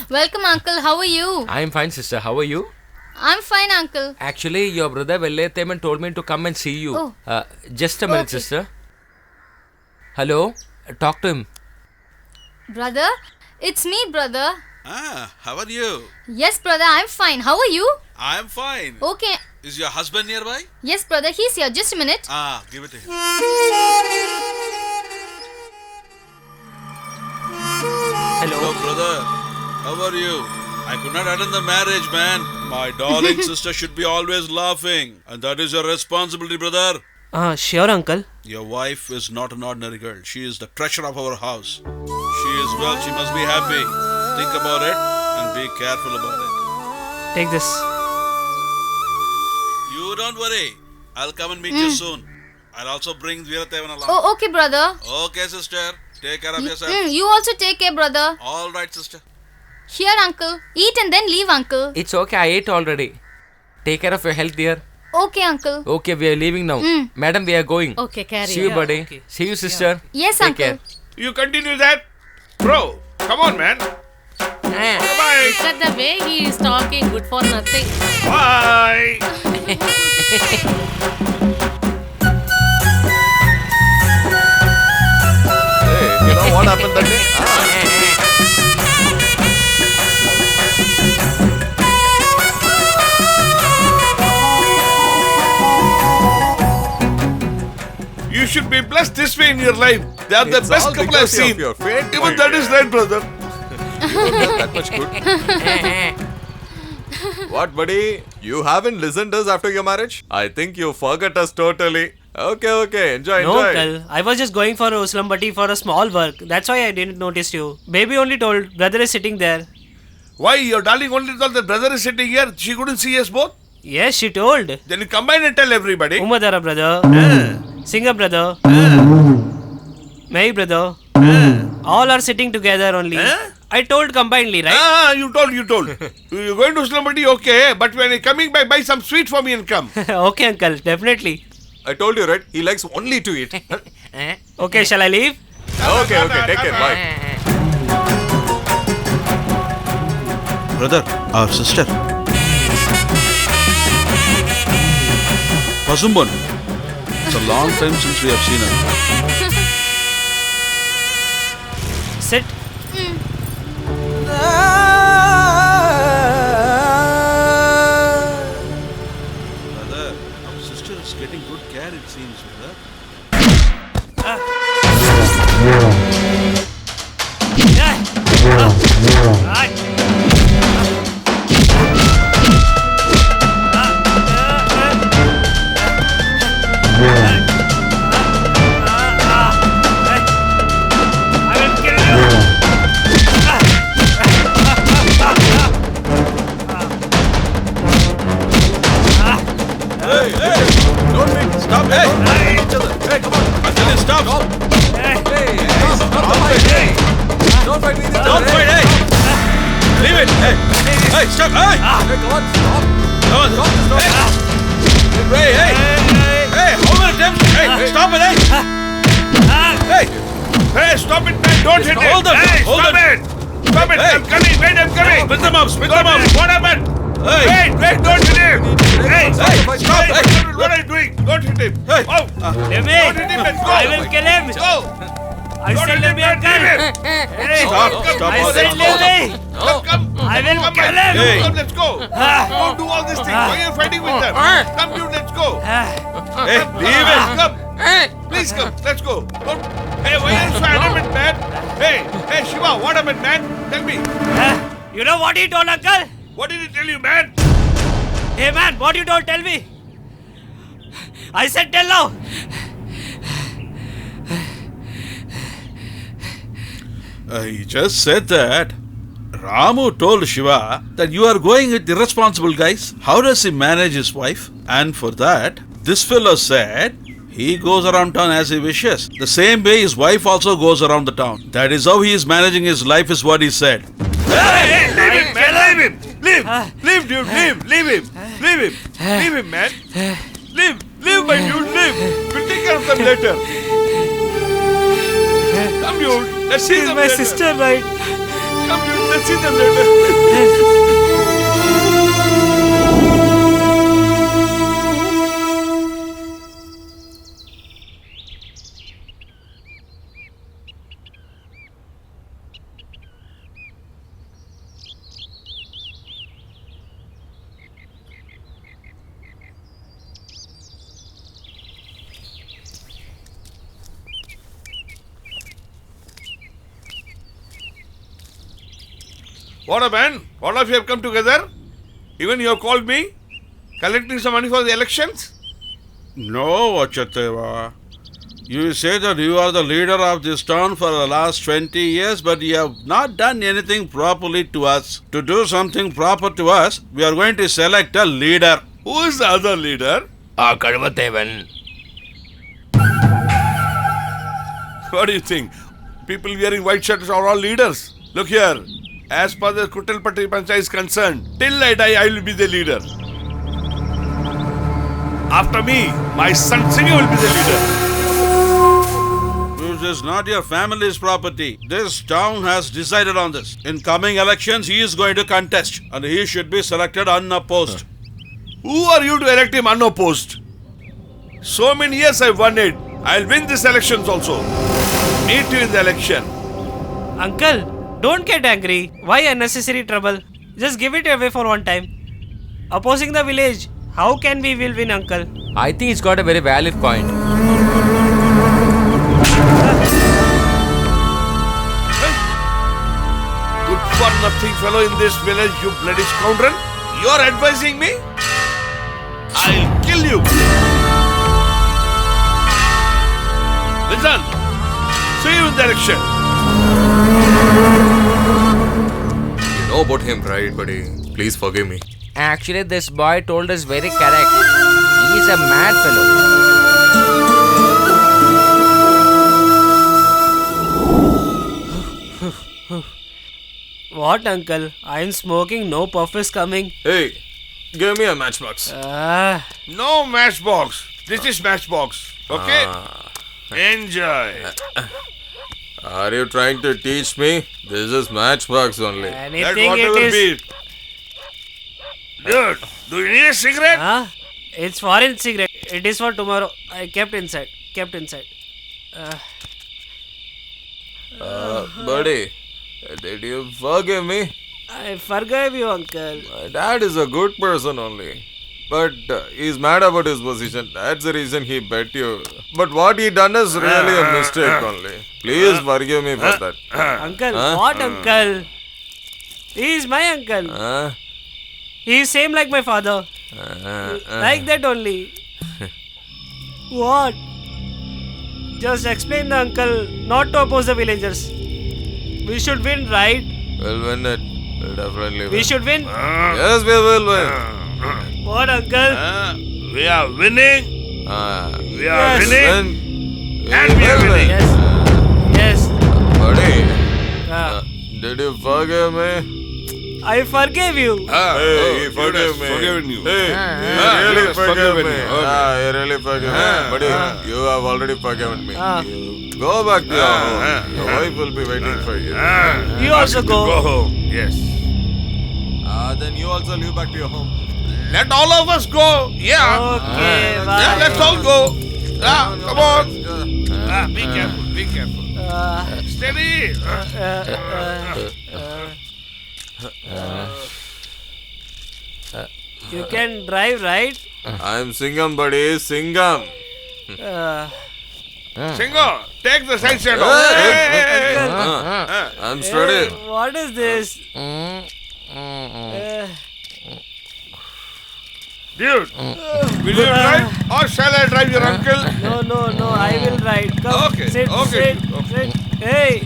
Welcome, uncle. How are you? I am fine, sister. How are you? I'm fine, uncle. Actually, your brother Vellayathevan told me to come and see you. Oh. Just a minute, Okay. sister. Hello? Talk to him. Brother? It's me, brother. How are you? Yes, brother, I'm fine. How are you? I'm fine. Okay. Is your husband nearby? Yes, brother, he's here. Just a minute. Give it to him. Hello, brother. How are you? I could not attend the marriage, man. My darling sister should be always laughing. And that is your responsibility, brother. Sure, uncle. Your wife is not an ordinary girl. She is the treasure of our house. She is well. She must be happy. Think about it and be careful about it. Take this. You don't worry. I'll come and meet you soon. I'll also bring Veerathevan along. Oh, okay, brother. Okay, sister. Take care of yourself. You also take care, brother. All right, sister. Here, uncle. Eat and then leave, uncle. It's okay, I ate already. Take care of your health, dear. Okay, uncle. Okay, we are leaving now. Madam, we are going. Okay, carry See you, on. buddy. Okay. See you, sister. Yes, Take uncle. care. You continue that? Bro, come on, man. Bye. Look at the way he is talking. Good for nothing. Bye. Hey, you know what happened that day? You should be blessed this way in your life. They are the It's best all couple I've because of seen. your fate, Even my that is dear. right, brother. You don't have that much good. What, buddy? You haven't listened us after your marriage? I think you forgot us totally. Okay. Enjoy. No, uncle. I was just going for Uslambati for a small work. That's why I didn't notice you. Baby only told. Brother is sitting there. Why? Your darling only thought that brother is sitting here. She couldn't see us both. Yes, she told. Then you combine and tell everybody. Umadara brother. Singer brother. May brother. All are sitting together only. I told combinedly, right? You told. You're going to somebody, okay. But when you're coming back, buy some sweet for me and come. Okay, uncle. Definitely. I told you, right? He likes only to eat. Okay, shall I leave? Okay. Take care. Bye. Brother, our sister. Pasumban. It's a long time since we have seen her. Sit. Brother, our sister is getting good care, it seems, brother. Don't make Stop! Hey! each other. Hey, come on. I tell you, stop! Don't fight with each other. Don't fight! Hey! Leave it! Hey! Hey! Stop! Hey! Hey, come on. Stop. Come on! Hey! Hey! Hey! How many times? Hey! Stop it! Hey! Hey! Hey, stop it, man. Don't hit it. Hold them, Hey, hold stop them. it. Stop it. Hey. I'm coming. Wait, I'm coming. Split them up! Split them up! What happened? Wait, don't hit him! Hey, stop! What are you doing? Don't hit him! Hey. Oh, Leave me. don't hit him, let's go! I will kill him. Let's go! I Don't said hit leave him, me, man, uncle. leave him! Hey, Stop. I said leave me. Come, I will come, kill man. him. Come, let's go! Don't do all these things. Why are you fighting with them? Come, dude, let's go! Hey, leave it. Come! Please come, let's go! Don't. Hey, why are you so adamant, man? Hey, Shiva, what happened, man? Tell me. You know what he told, uncle? What did he tell you, man? Hey man, what you told? Tell me. I said tell now. He just said that Ramu told Shiva that you are going with irresponsible guys. How does he manage his wife? And for that, this fellow said he goes around town as he wishes. The same way his wife also goes around the town. That is how he is managing his life, is what he said. Hey, leave him, man, leave him! Leave, dude, leave him! Leave him, man! Leave, my dude, leave! We'll take care of them later. Come, dude, let's see them My later. sister, right? Come, dude, let's see them later. What up, man? All of you have come together? Even you have called me? Collecting some money for the elections? No, Vachateva. You say that you are the leader of this town for the last 20 years, but you have not done anything properly to us. To do something proper to us, we are going to select a leader. Who is the other leader? Kalvatevan. What do you think? People wearing white shirts are all leaders. Look here. As far as the Kutalpatti Panchayat is concerned, till I die, I will be the leader. After me, my son Singh will be the leader. This is not your family's property. This town has decided on this. In coming elections, he is going to contest and he should be selected unopposed. Who are you to elect him unopposed? So many years I've won it. I'll win these elections also. Meet you in the election. Uncle, don't get angry. Why unnecessary trouble? Just give it away for one time. Opposing the village, how can we will win, uncle? I think he's got a very valid point. Good for nothing fellow in this village, you bloody scoundrel. You're advising me? I'll kill you. Listen. See you in the election. You know about him, right, buddy? Please forgive me. Actually, this boy told us very correct. He is a mad fellow. What, uncle? I'm smoking, no puff is coming. Hey, give me a matchbox. No matchbox. This is matchbox. Okay? Enjoy. Are you trying to teach me? This is matchbox only. That Anything whatever it is. be it. Dude, do you need a cigarette? Huh? It's foreign cigarette. It is for tomorrow. I kept inside. Buddy, did you forgive me? I forgave you, uncle. My dad is a good person only. But he's mad about his position. That's the reason he bet you. But what he done is really a mistake only. Please forgive me for that. Uncle, what uncle? He is my uncle. He is same like my father. Like that only. What? Just explain the uncle not to oppose the villagers. We should win, right? We'll win it. We'll definitely win. We should win. Yes, we will win. What, uncle? We are winning. We are Yes. winning. And we are winning. Yes. Buddy, Ah. did you forgive me? I forgave you. Hey, he forgave me. Forgiven you. Hey, he he really has forgave forgiven me. you. Okay. He really forgave me. Buddy, you have already forgiven me. Ah. You go back to your home. Your wife will be waiting for you. You also go. Go home. Yes. Then you also leave back to your home. Let all of us go. Yeah. Okay, bye. Yeah, let's all go. Yeah, come on. Be careful. Be careful. Steady. You can drive, right? I'm Singham, buddy. Singham. Singo, take the side shadow. Hey. I'm steady. Hey, what is this? Dude, will you drive or shall I drive your uncle? No, I will ride. Come, Okay, sit. okay. Hey,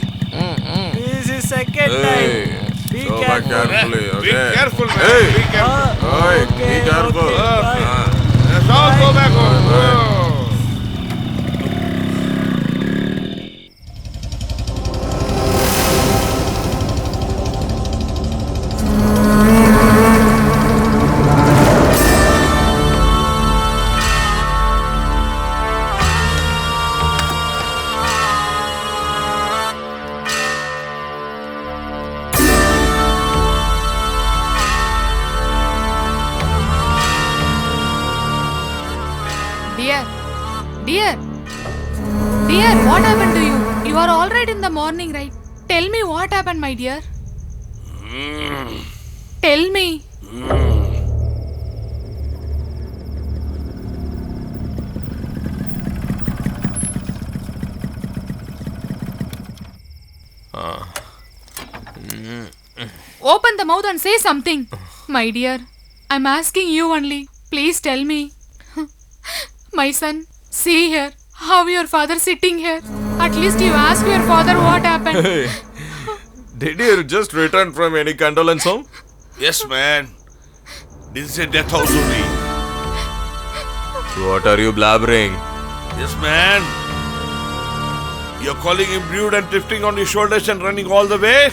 this is second Hey. time. Be Go back careful. carefully, okay? Be careful, man. Hey. Be careful. Oi, Okay, be careful. okay, bye. Let's all go back home. Oh. Dear, what happened to you? You are all right in the morning, right? Tell me what happened, my dear. Tell me. Open the mouth and say something. My dear, I'm asking you only. Please tell me. My son, see here. How your father sitting here? At least you ask your father what happened. Hey, did you just return from any condolence home? Yes, man. This is a death house only. What are you blabbering? Yes, man. You're calling him rude and drifting on his shoulders and running all the way?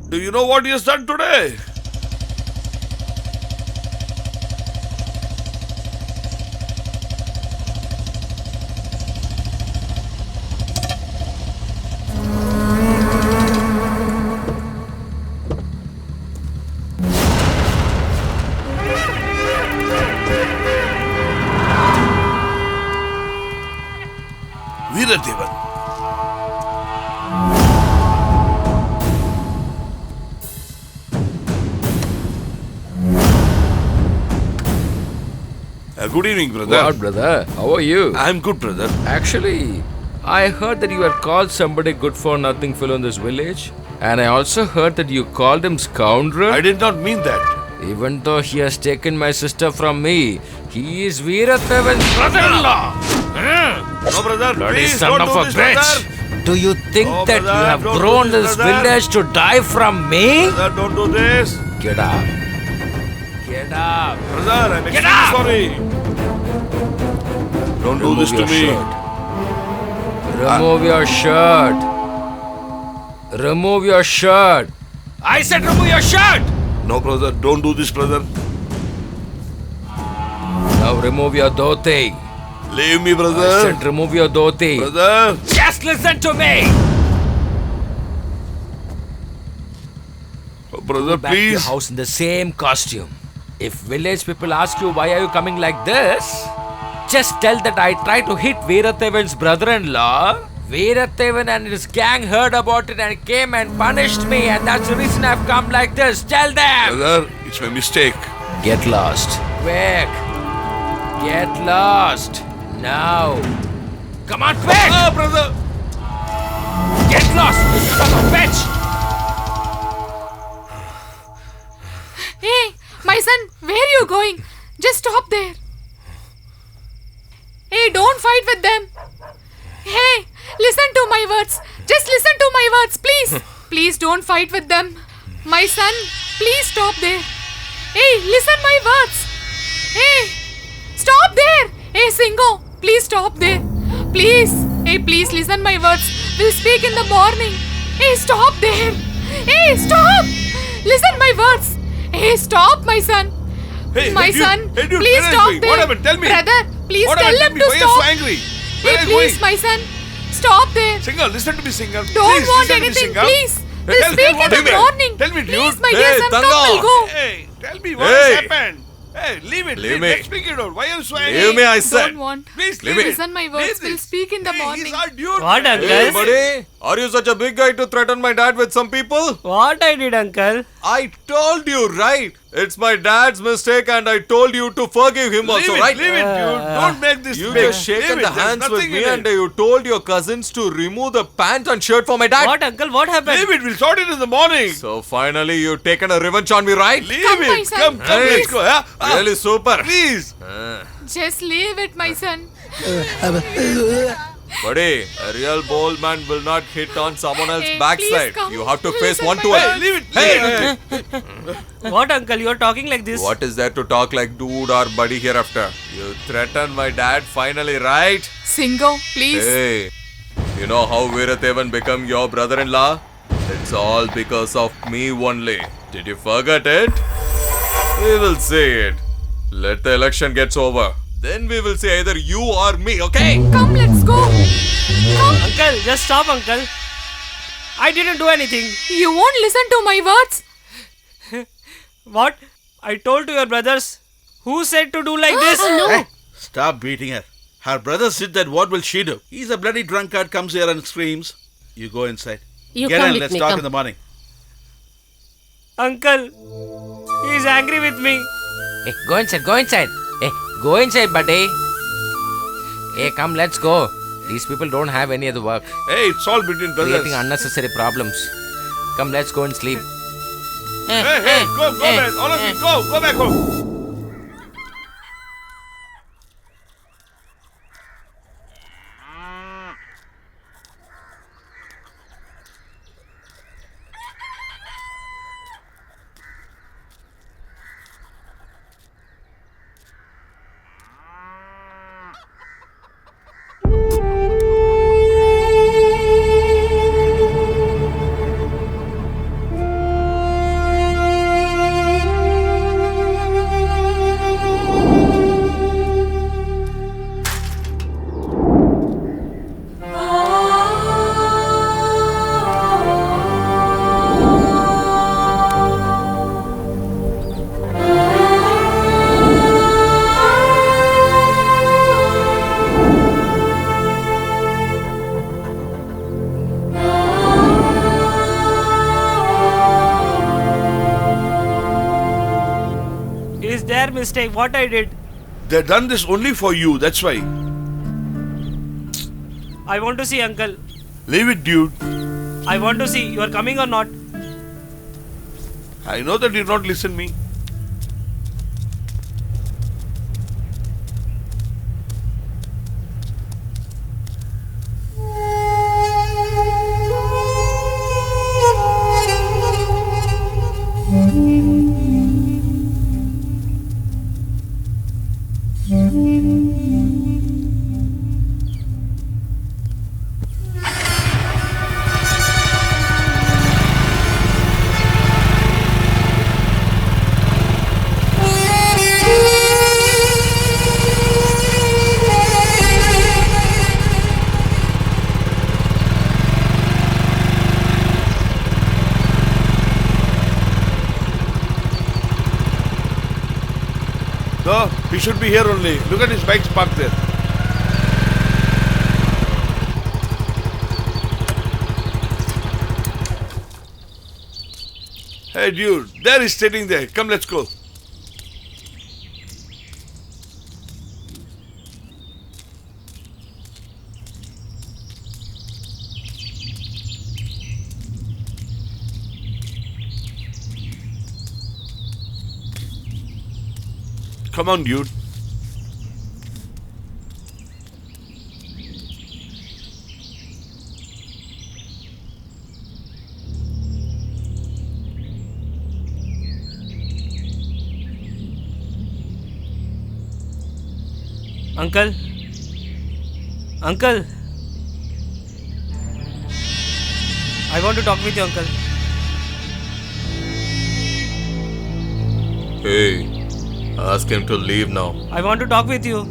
Do you know what he has done today? Veeradevan. Good evening, brother. What, brother? How are you? I'm good, brother. Actually, I heard that you had called somebody good for nothing fellow in this village. And I also heard that you called him scoundrel. I did not mean that. Even though he has taken my sister from me, he is Veerathevan's brother-in-law. No, brother, Bloody please son don't of do a this, bitch. brother. Do you think No, that brother, you have don't do grown this, this brother. village to die from me? Brother, don't do this. Get up. Get up. Brother, I'm Get extremely up. sorry. Don't do Remove this to your me. shirt. Remove your shirt. Remove your shirt. I said remove your shirt. No, brother, don't do this, brother. Now remove your dhoti. Leave me, I brother. said remove your dhoti. Brother. Just listen to me. Oh, brother, Back to your please. house in the same costume. If village people ask you why are you coming like this, just tell that I tried to hit Veerathevan's brother-in-law. Veerathevan and his gang heard about it and came and punished me, and that's the reason I've come like this. Tell them. Brother, it's my mistake. Get lost. Quick. Get lost. Now. Come on, quick. Ah, brother. Get lost, you son of a bitch. Hey, my son, where are you going? Just stop there. Hey, don't fight with them. Hey, listen to my words. Just listen to my words, please. Please don't fight with them. My son, please stop there. Hey, listen my words. Hey, stop there. Hey, Singo, please stop there. Please. Hey, please listen my words. We'll speak in the morning. Hey, stop there. Hey, stop. Listen my words. Hey, stop, my son. Hey, My hey, dude. son, Hey, dude, please where are you stop going? there. What happened? Tell me. Brother, please What tell happened? him Tell to me. Why stop. are you so angry? Where Hey, are you please, going? my son, stop there. Singer, listen to me, Singer. Don't Please want listen to me, anything, Singer. please. We'll Tell- speak tell what in the happened. morning. Tell me, dude. Please, my Hey, dear son, Tanga. come, we'll go. Hey, tell me what Hey. has happened. Hey, leave it. Leave Leave me. Let's speak it out. Why are you so angry? Leave me, I said. Don't want. Please Leave leave it. it. Listen my words. Leave We'll this. speak in the Hey, morning. He's our dude. What, man. uncle? Hey, buddy, are you such a big guy to threaten my dad with some people? What I did, uncle? I told you, right? It's my dad's mistake, and I told you to forgive him also, right? Leave it, dude. Don't make this You big. just shaken Leave the it. There's hands with nothing me, in and it. you told your cousins to remove the pants and shirt for my dad. What, uncle? What happened? Leave it. We'll sort it in the morning. So finally, you've taken a revenge on me, right? Leave Come, my it. son. Come, Hey. let's go. Huh? Really super. Please. Just leave it, my son. Buddy, a real bold man will not hit on someone else's Hey, backside. please come. You have to face Listen, one my to son. one. Hey, leave it. Hey, Hey. What, uncle? You're talking like this? what is there to talk like dude or buddy hereafter? You threatened my dad finally, right? Singo, please. Hey, you know how Veerathevan became your brother-in-law? It's all because of me only. Did you forget it? We will see it. Let the election gets over. Then we will see either you or me, okay? Come, let's go. Come. Uncle, just stop, uncle. I didn't do anything. You won't listen to my words. What? I told to your brothers. Who said to do like this? Hey, stop beating her. Her brother said that what will she do? He's a bloody drunkard, comes here and screams. You go inside. You Get come in, with let's me, talk come. in the morning. Uncle, he's angry with me. Hey, go inside, go inside. Hey, go inside, buddy. Hey, come, let's go. These people don't have any other work. Hey, it's all between brothers. Creating unnecessary problems. Come, let's go and sleep. Hey, go back. All of you, go back home. It's their mistake. What I did. They've done this only for you. That's why. I want to see uncle. Leave it, dude. I want to see. You are coming or not? I know that you not listen me. No, he should be here only. Look at his bikes parked there. Hey, dude, there he's sitting there. Come, let's go. Come on, dude. Uncle. Uncle. I want to talk with you, uncle. Hey, ask him to leave now. I want to talk with you.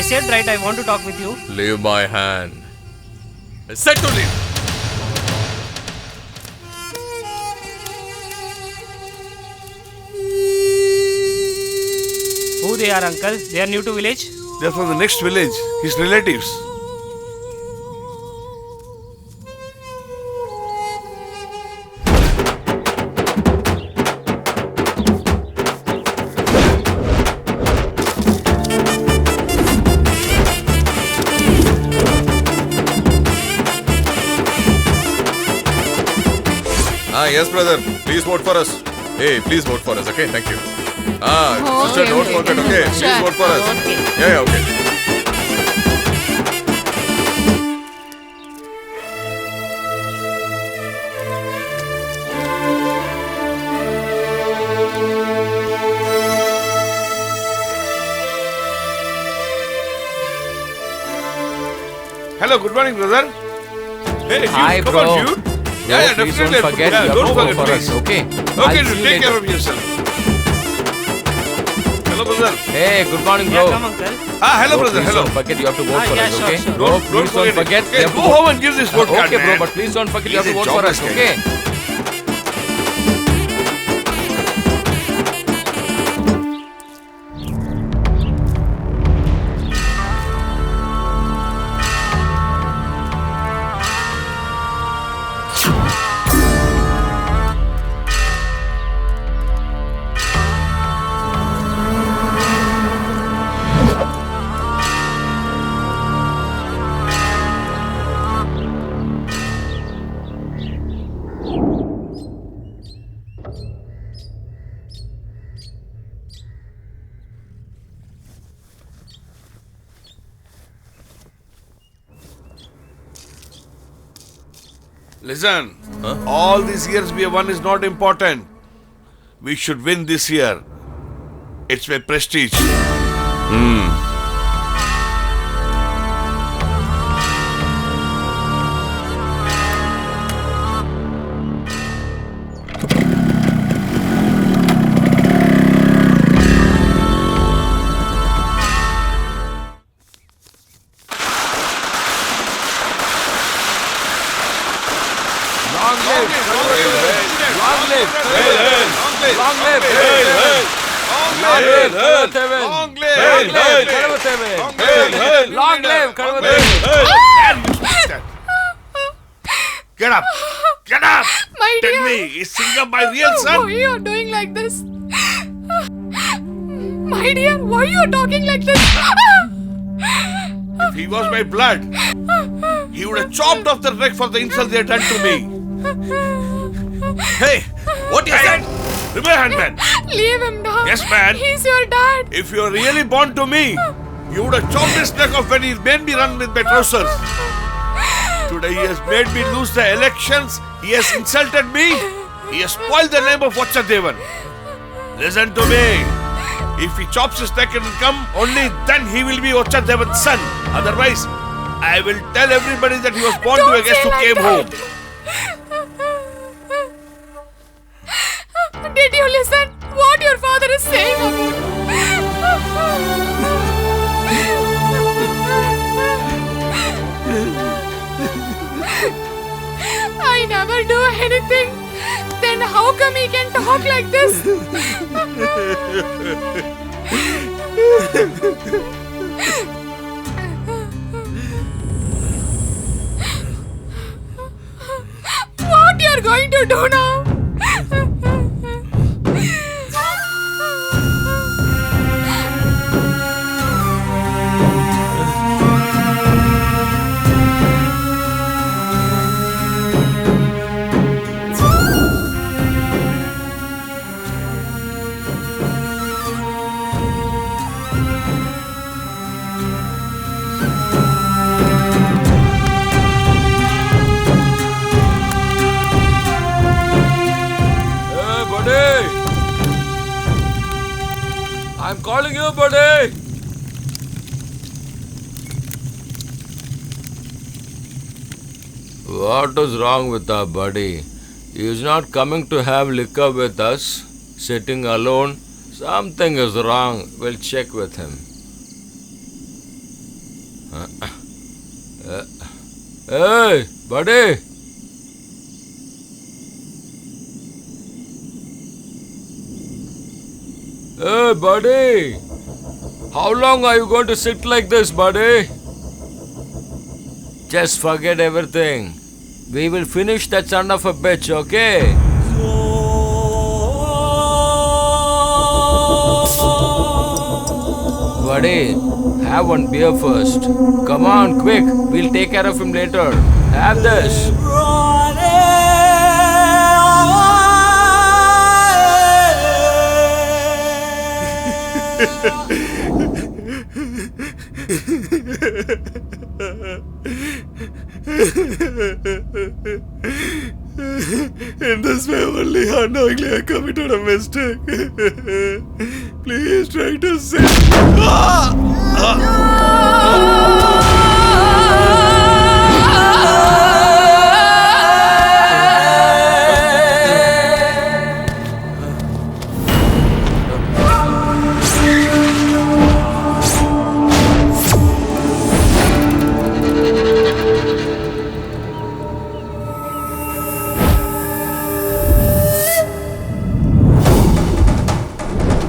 I said right, I want to talk with you. Leave my hand. I said to leave. Who they are, uncle? They are new to village? They're from the next village, his relatives. Yes, brother. Please vote for us. Hey, please vote for us, okay? Thank you. Sister, Okay, don't okay. forget, okay? Please Sure. vote for us. Okay. Yeah, okay. Hello, good morning, brother. Hey, Hi, come bro. on, dude. Yeah, please definitely. don't forget Yeah, you have don't to vote forget, for please. us, okay? Okay, I'll dude, see you take care later. of yourself. Hello, brother. Hey, good morning, Yeah, bro. come, uncle. Hello, Bro, brother. please Hello. don't forget you have to vote for yeah, us, sure, okay? sure. Bro, please don't forget. Okay, you have go to vote. home and give this vote card, Okay, bro, man. but please don't forget you have to He's a vote for us, jobless okay? Listen, all these years we have won is not important. We should win this year. It's my prestige. Long live! Long live! Long live! Long live! Kadavathevan! Long Long live! Kadavathevan! Long live! Kadavathevan! Get up! Get up! My Tell dear. me, is Singham my real Why son? you are doing like this? My dear, why you are talking like this? If he was my blood, he would have chopped off the neck for the insult they had done to me. Hey, what you said? Remove your hand, man. Leave him now. Yes, man. He's your dad. If you are really born to me, you would have chopped his neck off when he made me run with my trousers. Today he has made me lose the elections. He has insulted me. He has spoiled the name of Vachadevan. Listen to me. If he chops his neck and will come, only then he will be Vachadevan's son. Otherwise, I will tell everybody that he was born to a Don't guest say who like came home. that. Did you listen what your father is saying about? I never do anything. Then how come he can talk like this? What you are going to do now? Hey, buddy! I'm calling you, buddy! What is wrong with our buddy? He is not coming to have liquor with us, sitting alone. Something is wrong. We'll check with him. Hey, buddy. Hey, buddy. How long are you going to sit like this, buddy? Just forget everything. We will finish that son of a bitch, okay? Buddy, have one beer first. Come on, quick. We'll take care of him later. Have this. In this way only unknowingly I committed a mistake. Please try to save.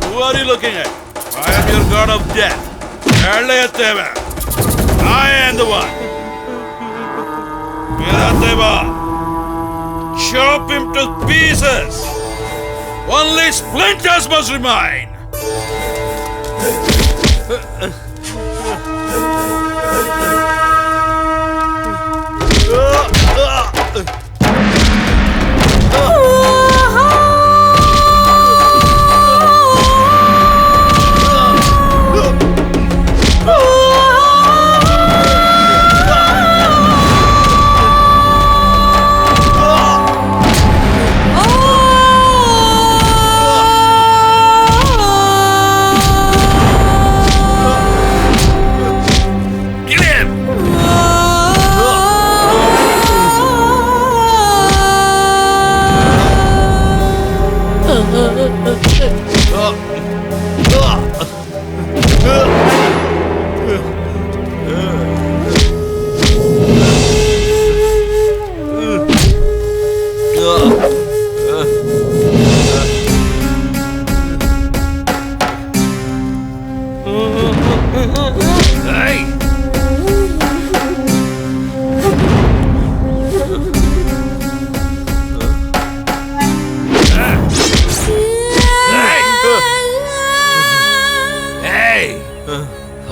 Who are you looking at? I am your god of death. Velayateva. I am the one. Velayateva. Chop him to pieces. Only splinters must remain.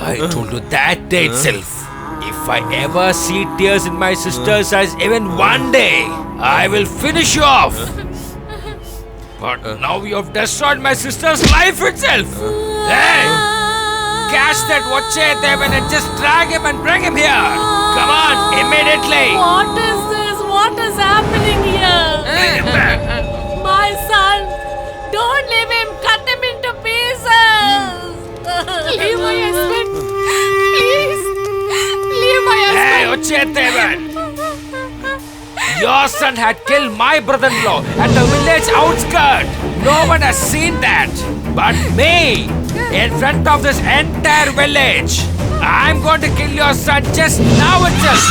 I told you that day itself. If I ever see tears in my sister's eyes even one day, I will finish you off. But now you have destroyed my sister's life itself. Hey! Catch that Vachayathevan and just drag him and bring him here. Come on, immediately. What is this? What is happening here? Bring him back. My son, don't leave him. Cut him into pieces. Leave my husband. Please. Leave my Hey, husband. Vachayathevan. Your son had killed my brother-in-law at the village outskirts. No one has seen that. But me, in front of this entire village. I'm going to kill your son just now itself.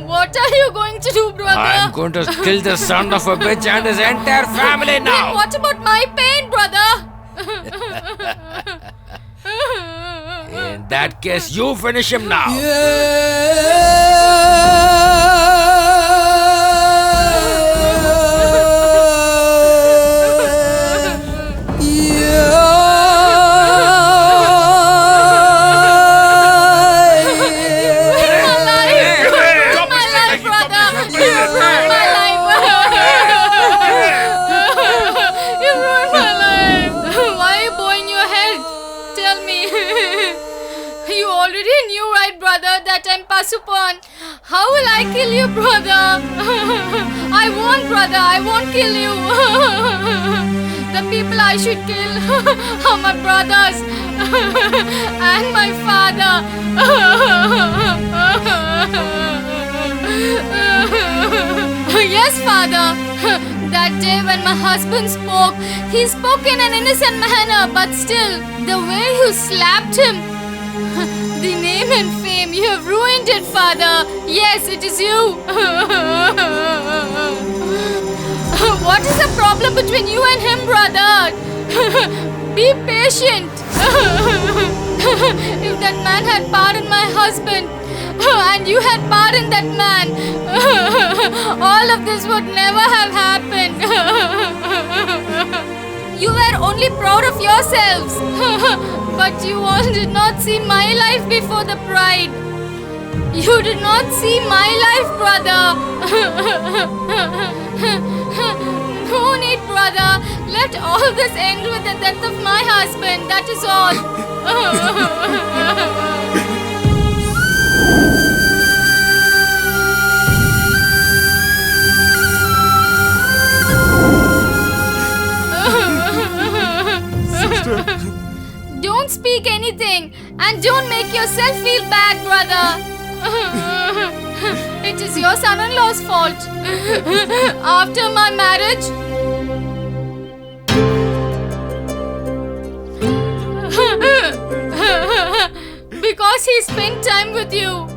What are you going to do, brother? I'm going to kill the son of a bitch and his entire family Then now. what about my pain, brother? In that case, you finish him now. You already knew, right, brother, that I'm Pasupan. How will I kill you, brother? I won't, brother. I won't kill you. The people I should kill are my brothers and my father. Yes, father. That day when my husband spoke, he spoke in an innocent manner, but still, the way you slapped him, the name and fame, you have ruined it, father. Yes, it is you. What is the problem between you and him, brother? Be patient. If that man had pardoned my husband, and you had pardoned that man, all of this would never have happened. You were only proud of yourselves, but you all did not see my life before the pride. You did not see my life, brother. No need, brother. Let all this end with the death of my husband. That is all. Don't speak anything and don't make yourself feel bad, brother. It is your son-in-law's fault. After my marriage, because he spent time with you.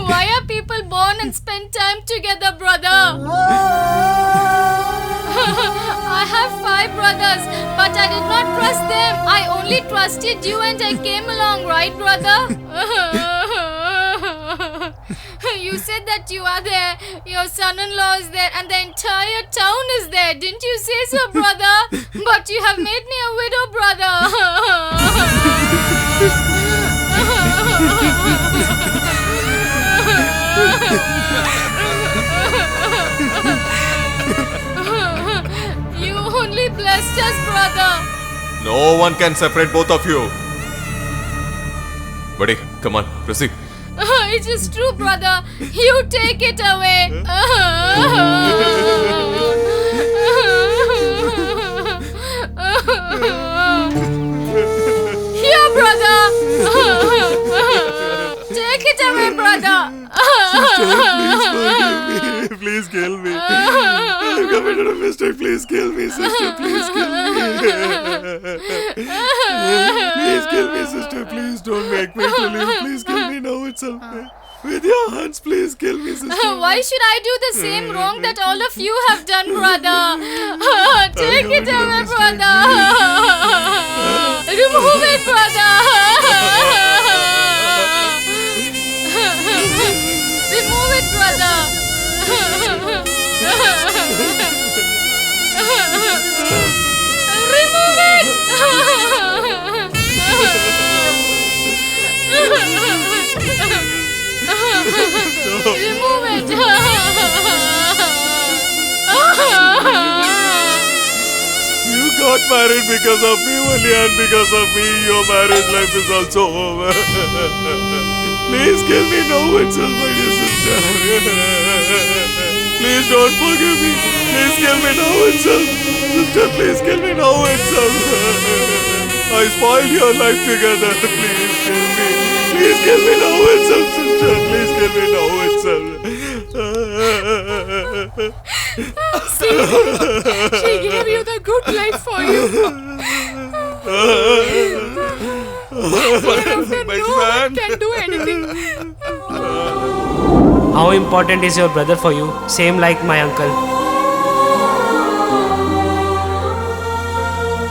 Why are people born and spend time together, brother? I have 5 brothers, but I did not trust them. I only trusted you and I came along, right, brother? You said that you are there, your son-in-law is there, and the entire town is there. Didn't you say so, brother? But you have made me a widow, brother. You only blessed us, brother. No one can separate both of you. Buddy, come on, proceed. It is true, brother. You take it away. Here, brother. Take it away, brother. Please kill me. I've committed a mistake. Please kill me, sister. Please kill me. Please kill me, sister. Please don't make me kill you. Please kill me now itself. With your hands, please kill me, sister. Why should I do the same wrong that all of you have done, brother? Take it away, brother. Remove it, brother. Remove it, brother. Remove it. Remove it. You got married because of me only, and because of me, your marriage life is also over. Please kill me now itself, my dear sister. Please don't forgive me. Please kill me now itself. Sister, please kill me now itself. I spoiled your life together. Please kill me. Please kill me now itself, sister. Please kill me now itself. See, she gave you the good life for you. Hereafter, no one can do anything. How important is your brother for you? Same like my uncle.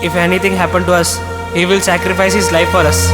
If anything happened to us, he will sacrifice his life for us.